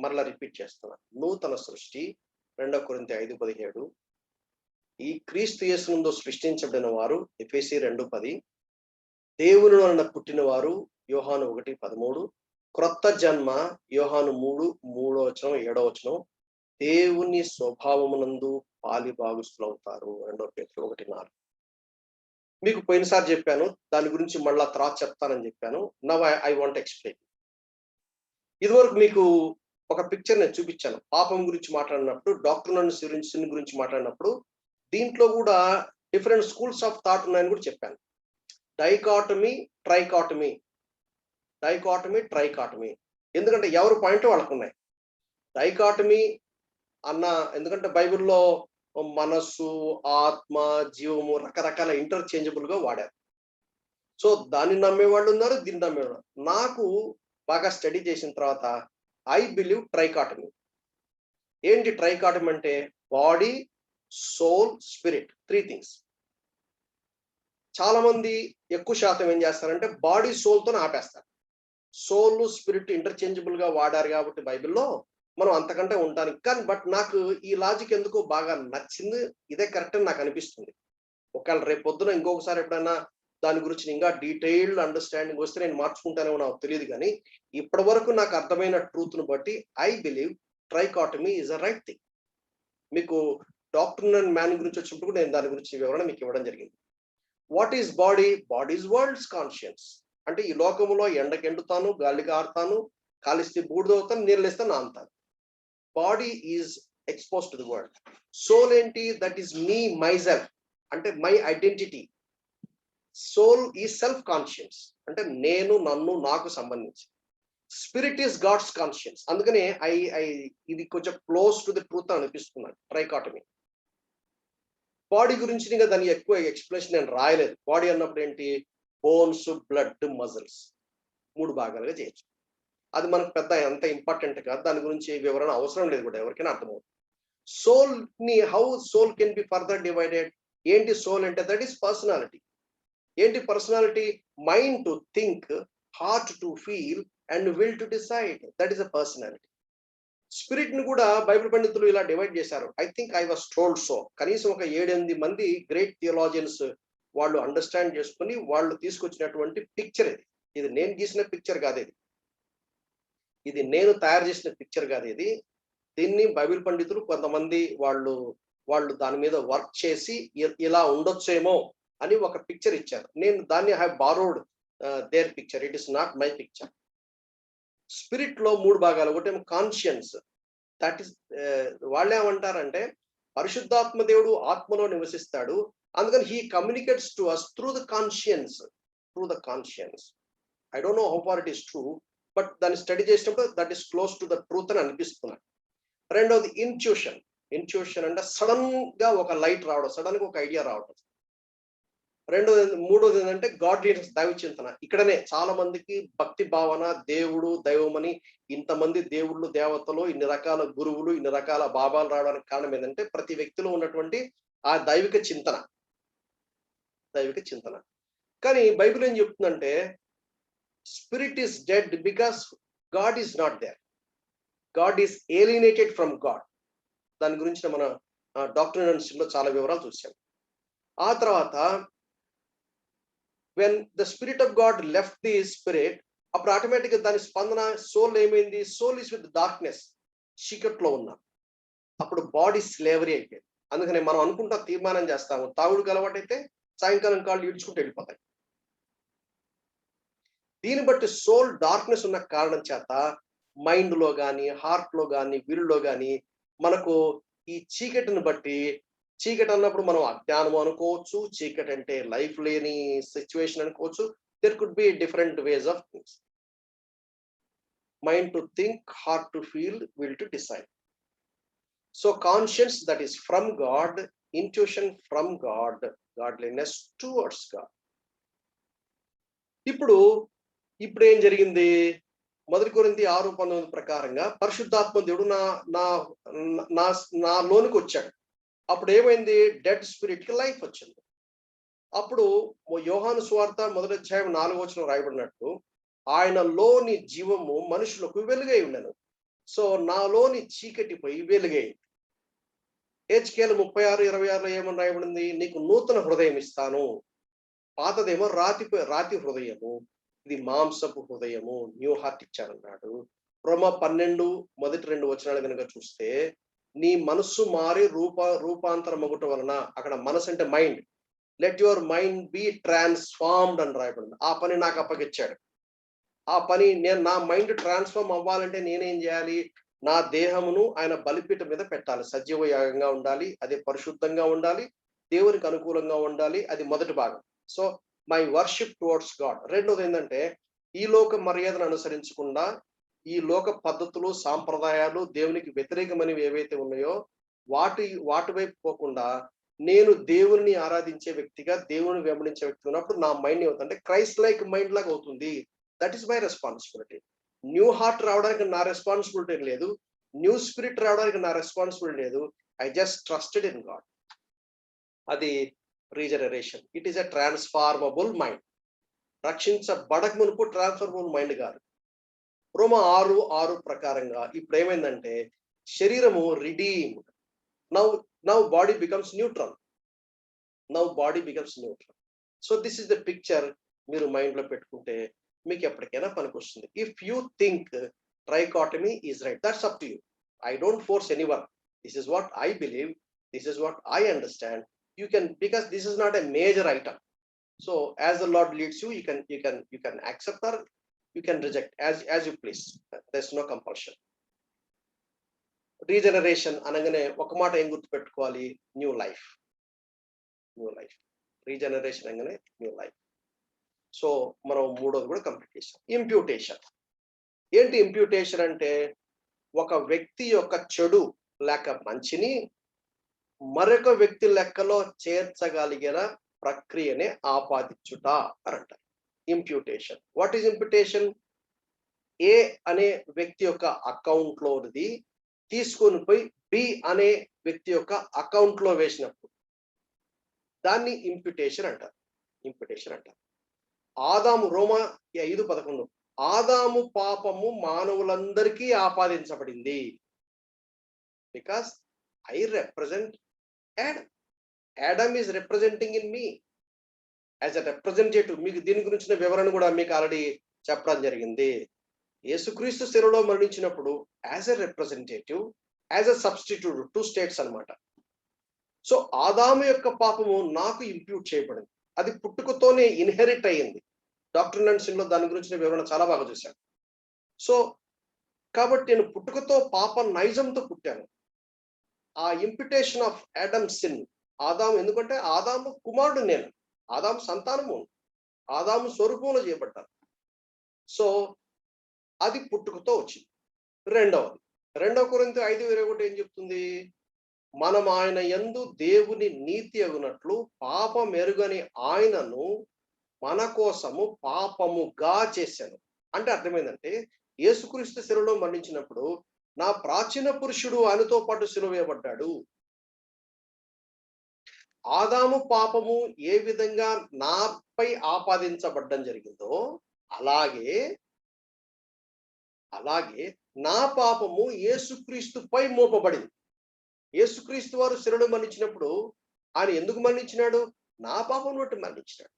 S1: మరలా రిపీట్ చేస్తున్నా. నూతన సృష్టి 2 కొరింథీ 5:17, ఈ క్రీస్తు యేసునందు సృష్టించబడిన వారు ఎఫెసీ 2:10, దేవుని వలన పుట్టిన వారు యోహాను 1:13, క్రొత్త జన్మ యోహాను 3:3 వచనం 7వ వచనం, దేవుని స్వభావమునందు పాలిభాగస్తులు అవుతారు 2 పేతురు 1:4. మీకు పోయినసారి చెప్పాను, దాని గురించి మళ్ళా తర్వాత చెప్తానని చెప్పాను. Now I want explain. ఇదివరకు మీకు ఒక పిక్చర్ నేను చూపించాను. పాపం గురించి మాట్లాడినప్పుడు, డాక్టర్ సిన్ గురించి మాట్లాడినప్పుడు దీంట్లో కూడా డిఫరెంట్ స్కూల్స్ ఆఫ్ థాట్ ఉన్నాయని కూడా చెప్పాను. డైకాటమీ, ట్రైకాటమీ. ఎందుకంటే ఎవరు పాయింట్ వాళ్ళకు ఉన్నాయి. డైకాటమీ ఎందుకంటే బైబిల్లో మనస్సు, ఆత్మ, జీవము రకరకాల ఇంటర్చేంజబుల్ గా వాడారు. సో దాన్ని నమ్మేవాళ్ళు ఉన్నారు, దీన్ని నమ్మేవాళ్ళు. నాకు బాగా స్టడీ చేసిన తర్వాత ఐ బిలీవ్ ట్రైకాటమీ. ఏంటి ట్రైకాటమీ అంటే? Body, soul, spirit, 3 things. చాలా మంది ఎక్కువ శాతం ఏం చేస్తారంటే బాడీ సోల్తో ఆపేస్తారు. సోల్ స్పిరిట్ ఇంటర్చేంజబుల్ గా వాడారు కాబట్టి బైబిల్లో, మనం అంతకంటే ఉంటానికి. కానీ బట్ నాకు ఈ లాజిక్ ఎందుకో బాగా నచ్చింది, ఇదే కరెక్ట్ అని నాకు అనిపిస్తుంది. ఒకవేళ రేపు పొద్దున ఇంకొకసారి ఎప్పుడైనా దాని గురించి ఇంకా డీటెయిల్డ్ అండర్స్టాండింగ్ వస్తే నేను మార్చుకుంటానేమో నాకు తెలియదు. కానీ ఇప్పటి వరకు నాకు అర్థమైన ట్రూత్ను బట్టి I believe trichotomy is a right thing. మీకు డాక్టర్ అండ్ మ్యాన్ గురించి వచ్చినప్పుడు నేను దాని గురించి వివరణ మీకు ఇవ్వడం జరిగింది. What is body? Body is world's conscience. అంటే ఈ లోకంలో ఎండకెండుతాను, గాలికి ఆడతాను, కాలిస్తే బూడిదవుతాను, నీళ్ళేస్తే నానుతాను. Body is expose to the world. Soul ఏంటి? దట్ ఈస్ మీ, మైసెల్ఫ్, అంటే మై ఐడెంటిటీ. సోల్ ఈ సెల్ఫ్ కాన్షియన్స్, అంటే నేను, నన్ను, నాకు సంబంధించి. Spirit is God's conscience. అందుకనే ఇది కొంచెం క్లోజ్ టు ది ట్రూత్ అనిపిస్తున్నాను ట్రైకాటమీ. బాడీ గురించి ఇంకా దాన్ని ఎక్కువ ఎక్స్ప్లెనేషన్ నేను రాయలేదు. బాడీ అన్నప్పుడు ఏంటి? బోన్స్, బ్లడ్, మజిల్స్ 3 భాగాలుగా చేయొచ్చు. అది మనకు పెద్ద ఎంత ఇంపార్టెంట్ కాదు, దాని గురించి వివరణ అవసరం లేదు కూడా, ఎవరికైనా అర్థమవుతుంది. సోల్ ని how soul can be further divided. ఏంటి సోల్ అంటే? That is personality. ఏంటి personality? Mind to think, heart to feel and will to decide. That is a personality. Spirit ని కూడా బైబిల్ పండితులు ఇలా డివైడ్ చేశారు. I think I was told so. కనీసం ఒక 7-8 మంది గ్రేట్ థియోలాజియన్స్ వాళ్ళు అండర్స్టాండ్ చేసుకుని వాళ్ళు తీసుకొచ్చినటువంటి పిక్చర్ ఇది. ఇది నేను గీసిన పిక్చర్ కాదు, ఇది నేను తయారు చేసిన పిక్చర్ కాదు. దీన్ని బైబిల్ పండితులు కొంతమంది వాళ్ళు దాని మీద వర్క్ చేసి ఇలా ఉండొచ్చేమో అని ఒక పిక్చర్ ఇచ్చారు. నేను దాన్ని I have borrowed their picture. It is not my picture. Spirit లో 3 భాగాలు. ఒకటేమో కాన్షియన్స్. దట్ ఈస్ వాళ్ళు ఏమంటారంటే పరిశుద్ధాత్మ దేవుడు ఆత్మలో నివసిస్తాడు, అందుకని he communicates to us through the conscience. I don't know how far it is true, but దాన్ని స్టడీ చేసినప్పుడు that is close to the truth అని అనిపిస్తున్నాయి. రెండోది ఇంట్యూషన్. అంటే సడన్ గా ఒక లైట్ రావడం, సడన్ గా ఒక ఐడియా రావడం. మూడోది ఏంటంటే గాడ్లీనెస్, దైవ చింతన. ఇక్కడనే చాలా మందికి భక్తి భావన, దేవుడు, దైవమని ఇంతమంది దేవుళ్ళు, దేవతలు, ఇన్ని రకాల గురువులు, ఇన్ని రకాల బాబాలు రావడానికి కారణం ఏంటంటే ప్రతి వ్యక్తిలో ఉన్నటువంటి ఆ దైవిక చింతన. కానీ బైబిల్ ఏం చెప్తుందంటే spirit is dead because God is not there. God is alienated from God. దాని గురించి మన డాక్టరీన్ లో చాలా వివరాలు చూసాం. ఆ తర్వాత when the spirit of God left the spirit, అప్పుడు ఆటోమేటిక్ గా దాని స్పందన సోల్ ఏమైంది? సోల్ ఇస్ విత్ డార్క్నెస్, చీకట్లో ఉన్నా. అప్పుడు బాడీ స్లేవరీ అయిపోయింది. అందుకని మనం అనుకుంటా, తీర్మానం చేస్తాము, తాగుడుకు అలవాటైతే సాయంకాలం కాళ్ళు ఈడ్చుకుంటూ వెళ్ళిపోతాయి. దీన్ని బట్టి సోల్ డార్క్నెస్ ఉన్న కారణం చేత మైండ్ లో కానీ, హార్ట్ లో కానీ, విల్ లో కానీ మనకు ఈ చీకటిని బట్టి, చీకటి అన్నప్పుడు మనం అజ్ఞానం అనుకోవచ్చు, చీకటి అంటే లైఫ్ లేని సిచ్యువేషన్ అనుకోవచ్చు. There could be different ways of things. Mind to think, heart to feel, will to decide. So conscience that is from God, intuition from God, godliness towards God. ఇప్పుడు ఏం జరిగింది? 1 కొరింథీ 6:19 ప్రకారంగా పరిశుద్ధాత్మ దేవుడు నా లోనికి వచ్చాడు. అప్పుడు ఏమైంది? డెడ్ స్పిరిట్ కి లైఫ్ వచ్చింది. అప్పుడు యోహాను సువార్త 1వ అధ్యాయం 4వ వచనం రాయబడినట్టు ఆయనలోని జీవము మనుషులకు వెలుగై ఉండెను. సో నాలోని చీకటి పోయి వెలుగై. హెచ్కేలు 36:26 ఏమని రాయబడింది? నీకు నూతన హృదయం ఇస్తాను, పాతదేమో రాతి హృదయము, ఇది మాంసపు హృదయము, న్యూ హార్ట్ ఇచ్చారన్నాడు. రోమా 12 మొదటి 2 వచనాలు కనుక చూస్తే నీ మనస్సు మారి రూపాంతరం ఒకటి వలన, అక్కడ మనసు అంటే mind, let your mind B transformed అని రాయబడింది. ఆ పని నాకు అప్పగిచ్చాడు. ఆ పని నా మైండ్ ట్రాన్స్ఫార్మ్ అవ్వాలంటే నేనేం చేయాలి? నా దేహమును ఆయన బలిపీఠం మీద పెట్టాలి. సజీవ యాగంగా ఉండాలి, అది పరిశుద్ధంగా ఉండాలి, దేవునికి అనుకూలంగా ఉండాలి. అది మొదటి భాగం. So my worship towards God. రెండోది ఏంటంటే ఈ లోక మర్యాదను అనుసరించకుండా, ఈ లోక పద్ధతులు, సాంప్రదాయాలు, దేవునికి వ్యతిరేకమైనవి ఏవైతే ఉన్నాయో వాటి వైపు పోకుండా నేను దేవుని ఆరాధించే వ్యక్తిగా, దేవుని వెంబడించే వ్యక్తి ఉన్నప్పుడు నా మైండ్ ఏమవుతుందంటే క్రైస్ట్ లైక్ మైండ్ లాగా అవుతుంది. That is my responsibility. New heart రావడానికి నా రెస్పాన్సిబిలిటీ లేదు, న్యూ స్పిరిట్ రావడానికి నా రెస్పాన్సిబిలిటీ లేదు. I just trusted in God. అది regeneration. It is a transformable mind. రక్షించబడక మునుపు ట్రాన్స్ఫార్మబుల్ మైండ్ కాదు. రోమ 6:6 ప్రకారంగా ఇప్పుడు ఏమైందంటే శరీరము redeemed. Now body becomes neutral. So this is the picture. మీరు మైండ్ లో పెట్టుకుంటే మీకు ఎప్పటికైనా పనికొస్తుంది. If you think trichotomy is right, that's up to you. I don't force anyone. This is what I believe, this is what I understand. You can, because this is not a major item. So as the Lord leads you, you can accept or you can reject as you please. There's no compulsion. Regeneration అనగానే ఒక మాట ఏం గుర్తుపెట్టుకోవాలి? New life. Regeneration అనగానే new life. So మనం మూడోది కూడా complete చేసాం. ఇంప్యూటేషన్. ఏంటి ఇంప్యూటేషన్ అంటే? ఒక వ్యక్తి యొక్క చెడు లేక మంచిని మరొక వ్యక్తి లెక్కలో చేర్చగలిగిన ప్రక్రియనే ఆపాదించుట అని అంటారు. Imputation. What is imputation? A అనే వ్యక్తి యొక్క అకౌంట్ లోది తీసుకొని పోయి బి అనే వ్యక్తి యొక్క అకౌంట్ లో వేసినప్పుడు దాన్ని ఇంప్యూటేషన్ అంటారు. ఆదాము, రోమా 5:11, ఆదాము పాపము మానవులందరికీ ఆపాదించబడింది. Because I represent Adam is representing in me as a representative. మీకు దీని గురించిన వివరణ కూడా మీకు ఆల్రెడీ చెప్పడం జరిగింది. యేసుక్రీస్తు శిలువలో మరణించినప్పుడు as a representative, as a substitute, 2 states అన్నమాట. సో ఆదాము యొక్క పాపము నాకు ఇంప్యూట్ చేయబడింది. అది పుట్టుకతోనే ఇన్హెరిట్ అయ్యింది. డాక్టర్ అండ్ సిన్ లో దాని గురించిన వివరణ చాలా బాగా చూశాను. సో కాబట్టి నేను పుట్టుకతో పాప నైజంతో పుట్టాను. ఆ ఇంప్యూటేషన్ ఆఫ్ యాడమ్ సిన్, ఆదాము, ఎందుకంటే ఆదాము కుమారుడు నేను, ఆదాము సంతానము, ఆదాము స్వరూపంలో చేయబడ్డాను. సో అది పుట్టుకతో వచ్చింది. రెండవ కొరింథీ 5:21 ఏం చెప్తుంది? మనం ఆయన యందు దేవుని నీతి అగునట్లు పాపం ఎరుగని ఆయనను మన కోసము పాపముగా చేశాను. అంటే అర్థమైందంటే యేసుక్రీస్తు శిలువలో మరణించినప్పుడు నా ప్రాచీన పురుషుడు ఆయనతో పాటు సిలువ వేయబడ్డాడు. ఆదాము పాపము ఏ విధంగా నాపై ఆపాదించబడ్డం జరిగిందో అలాగే నా పాపము యేసుక్రీస్తుపై మోపబడింది. యేసుక్రీస్తు వారు శిలువలో మరణించినప్పుడు ఆయన ఎందుకు మరణించినాడు? నా పాపం బట్టి మరణించినాడు.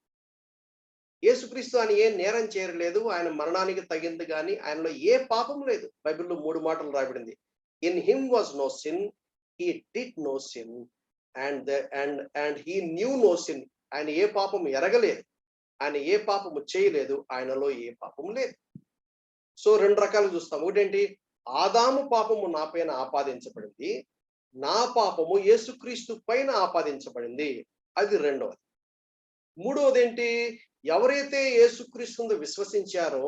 S1: యేసుక్రీస్తు ఆయన ఏ నేరం చేయలేదు. ఆయన మరణానికి తగింది కానీ ఆయనలో ఏ పాపం లేదు. బైబిల్లో 3 మాటలు రాయబడింది. In him was no sin, he did no sin, and he knew no sin. ఆయన ఏ పాపం ఎరగలేదు, ఆయన ఏ పాపము చేయలేదు, ఆయనలో ఏ పాపం లేదు. సో 2 రకాలు చూస్తాం. ఒకటేంటి? ఆదాము పాపము నా పైన ఆపాదించబడింది, నా పాపము యేసుక్రీస్తు పైన ఆపాదించబడింది. అది రెండవది. మూడవది ఏంటి? ఎవరైతే యేసుక్రీస్తును విశ్వసించారో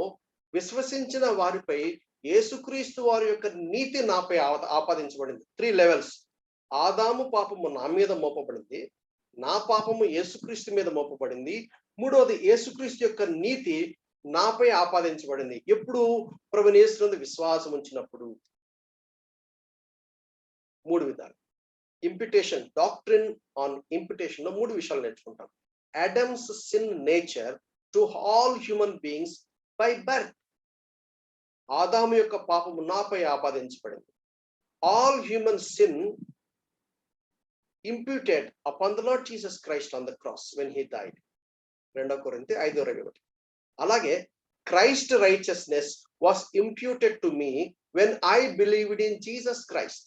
S1: విశ్వసించిన వారిపై యేసుక్రీస్తు వారి యొక్క నీతి నాపై ఆపాదించబడింది. 3 లెవెల్స్. ఆదాము పాపము నా మీద మోపబడింది, నా పాపము యేసుక్రీస్తు మీద మోపబడింది, మూడవది యేసుక్రీస్తు యొక్క నీతి నాపై ఆపాదించబడింది. ఎప్పుడు? ప్రభువైన యేసునందు విశ్వాసం ఉంచినప్పుడు. 3 విధాలు. ఇంప్యూటేషన్, డాక్ట్రిన్ ఆన్ ఇంప్యూటేషన్ లో 3 విషయాలు నేర్చుకుంటాం. Adam's sin nature to all human beings by birth. ఆదాము యొక్క పాపము నాపై ఆపాదించబడింది. All human sin imputed upon the Lord Jesus Christ on the cross when he died. 2 కొరింథీ 5:21. అలాగే Christ righteousness was imputed to me when I believed in Jesus Christ.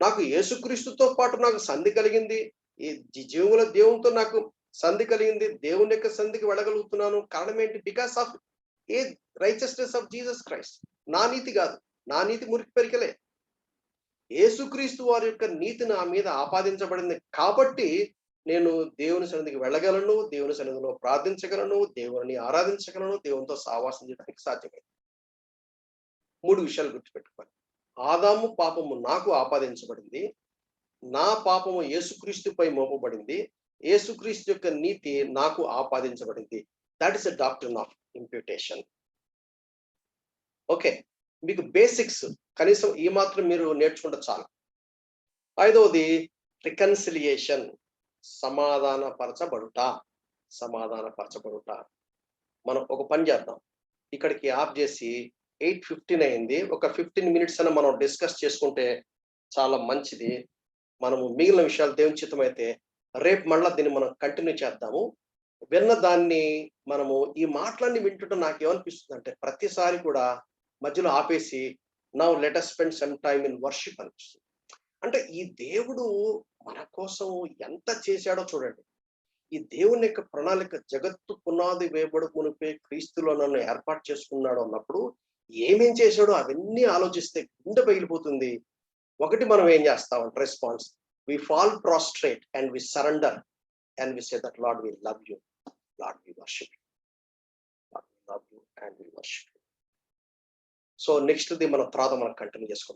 S1: నాకు యేసుక్రీస్తుతో పాటు నాకు సంధి కలిగింది. ఈ జీవముల దేవునితో నాకు సంధి కలిగింది. దేవుని యొక్క సంధికి వెళ్ళగలుగుతున్నాను. కారణం ఏంటి? Because of A righteousness of Jesus Christ. నా నీతి కాదు, నా నీతి మురికి పెరికలే. యేసుక్రీస్తు వారి యొక్క నీతి నా మీద ఆపాదించబడింది కాబట్టి నేను దేవుని సన్నిధికి వెళ్ళగలను, దేవుని సన్నిధిలో ప్రార్థించగలను, దేవుని ఆరాధించగలను, దేవునితో సావాసం చేయడానికి సాధ్యమైంది. 3 విషయాలు గుర్తుపెట్టుకోవాలి. ఆదాము పాపము నాకు ఆపాదించబడింది, నా పాపము యేసుక్రీస్తుపై మోపబడింది, యేసుక్రీస్తు యొక్క నీతి నాకు ఆపాదించబడింది. That is a doctrine of imputation. Okay, మీకు బేసిక్స్ కనీసం ఈ మాత్రం మీరు నేర్చుకుంటే చాలు. ఐదవది రికన్సిలియేషన్, సమాధానపరచబడుట. సమాధానపరచబడుట. మనం ఒక పని చేద్దాం, ఇక్కడికి ఆఫ్ చేసి 8:15 అయింది, ఒక 15 మినిట్స్ అని మనం డిస్కస్ చేసుకుంటే చాలా మంచిది. మనము మిగిలిన విషయాలు దేవుని చిత్తమైతే రేపు మళ్ళా దీన్ని మనం కంటిన్యూ చేద్దాము. విన్న దాన్ని మనము ఈ మాటలన్నీ వింటుంటే నాకేమనిపిస్తుంది అంటే, ప్రతిసారి కూడా మధ్యలో ఆపేసి now let us spend some time in worship అనిపిస్తుంది. అంటే ఈ దేవుడు మన కోసం ఎంత చేశాడో చూడండి. ఈ దేవుని యొక్క ప్రణాళిక జగత్తు పునాది వేయబడు మునిపే క్రీస్తులో నన్ను ఏర్పాటు చేసుకున్నాడు అన్నప్పుడు ఏమేం చేశాడో అవన్నీ ఆలోచిస్తే గుండె పగిలిపోతుంది. ఒకటి మనం ఏం చేస్తామంటే response, we fall prostrate and we surrender and we say that Lord we love you, Lord we worship you, Lord we love you and we worship you. So next the మనం తర్వాత మనం కంటిన్యూ చేసుకుందాం.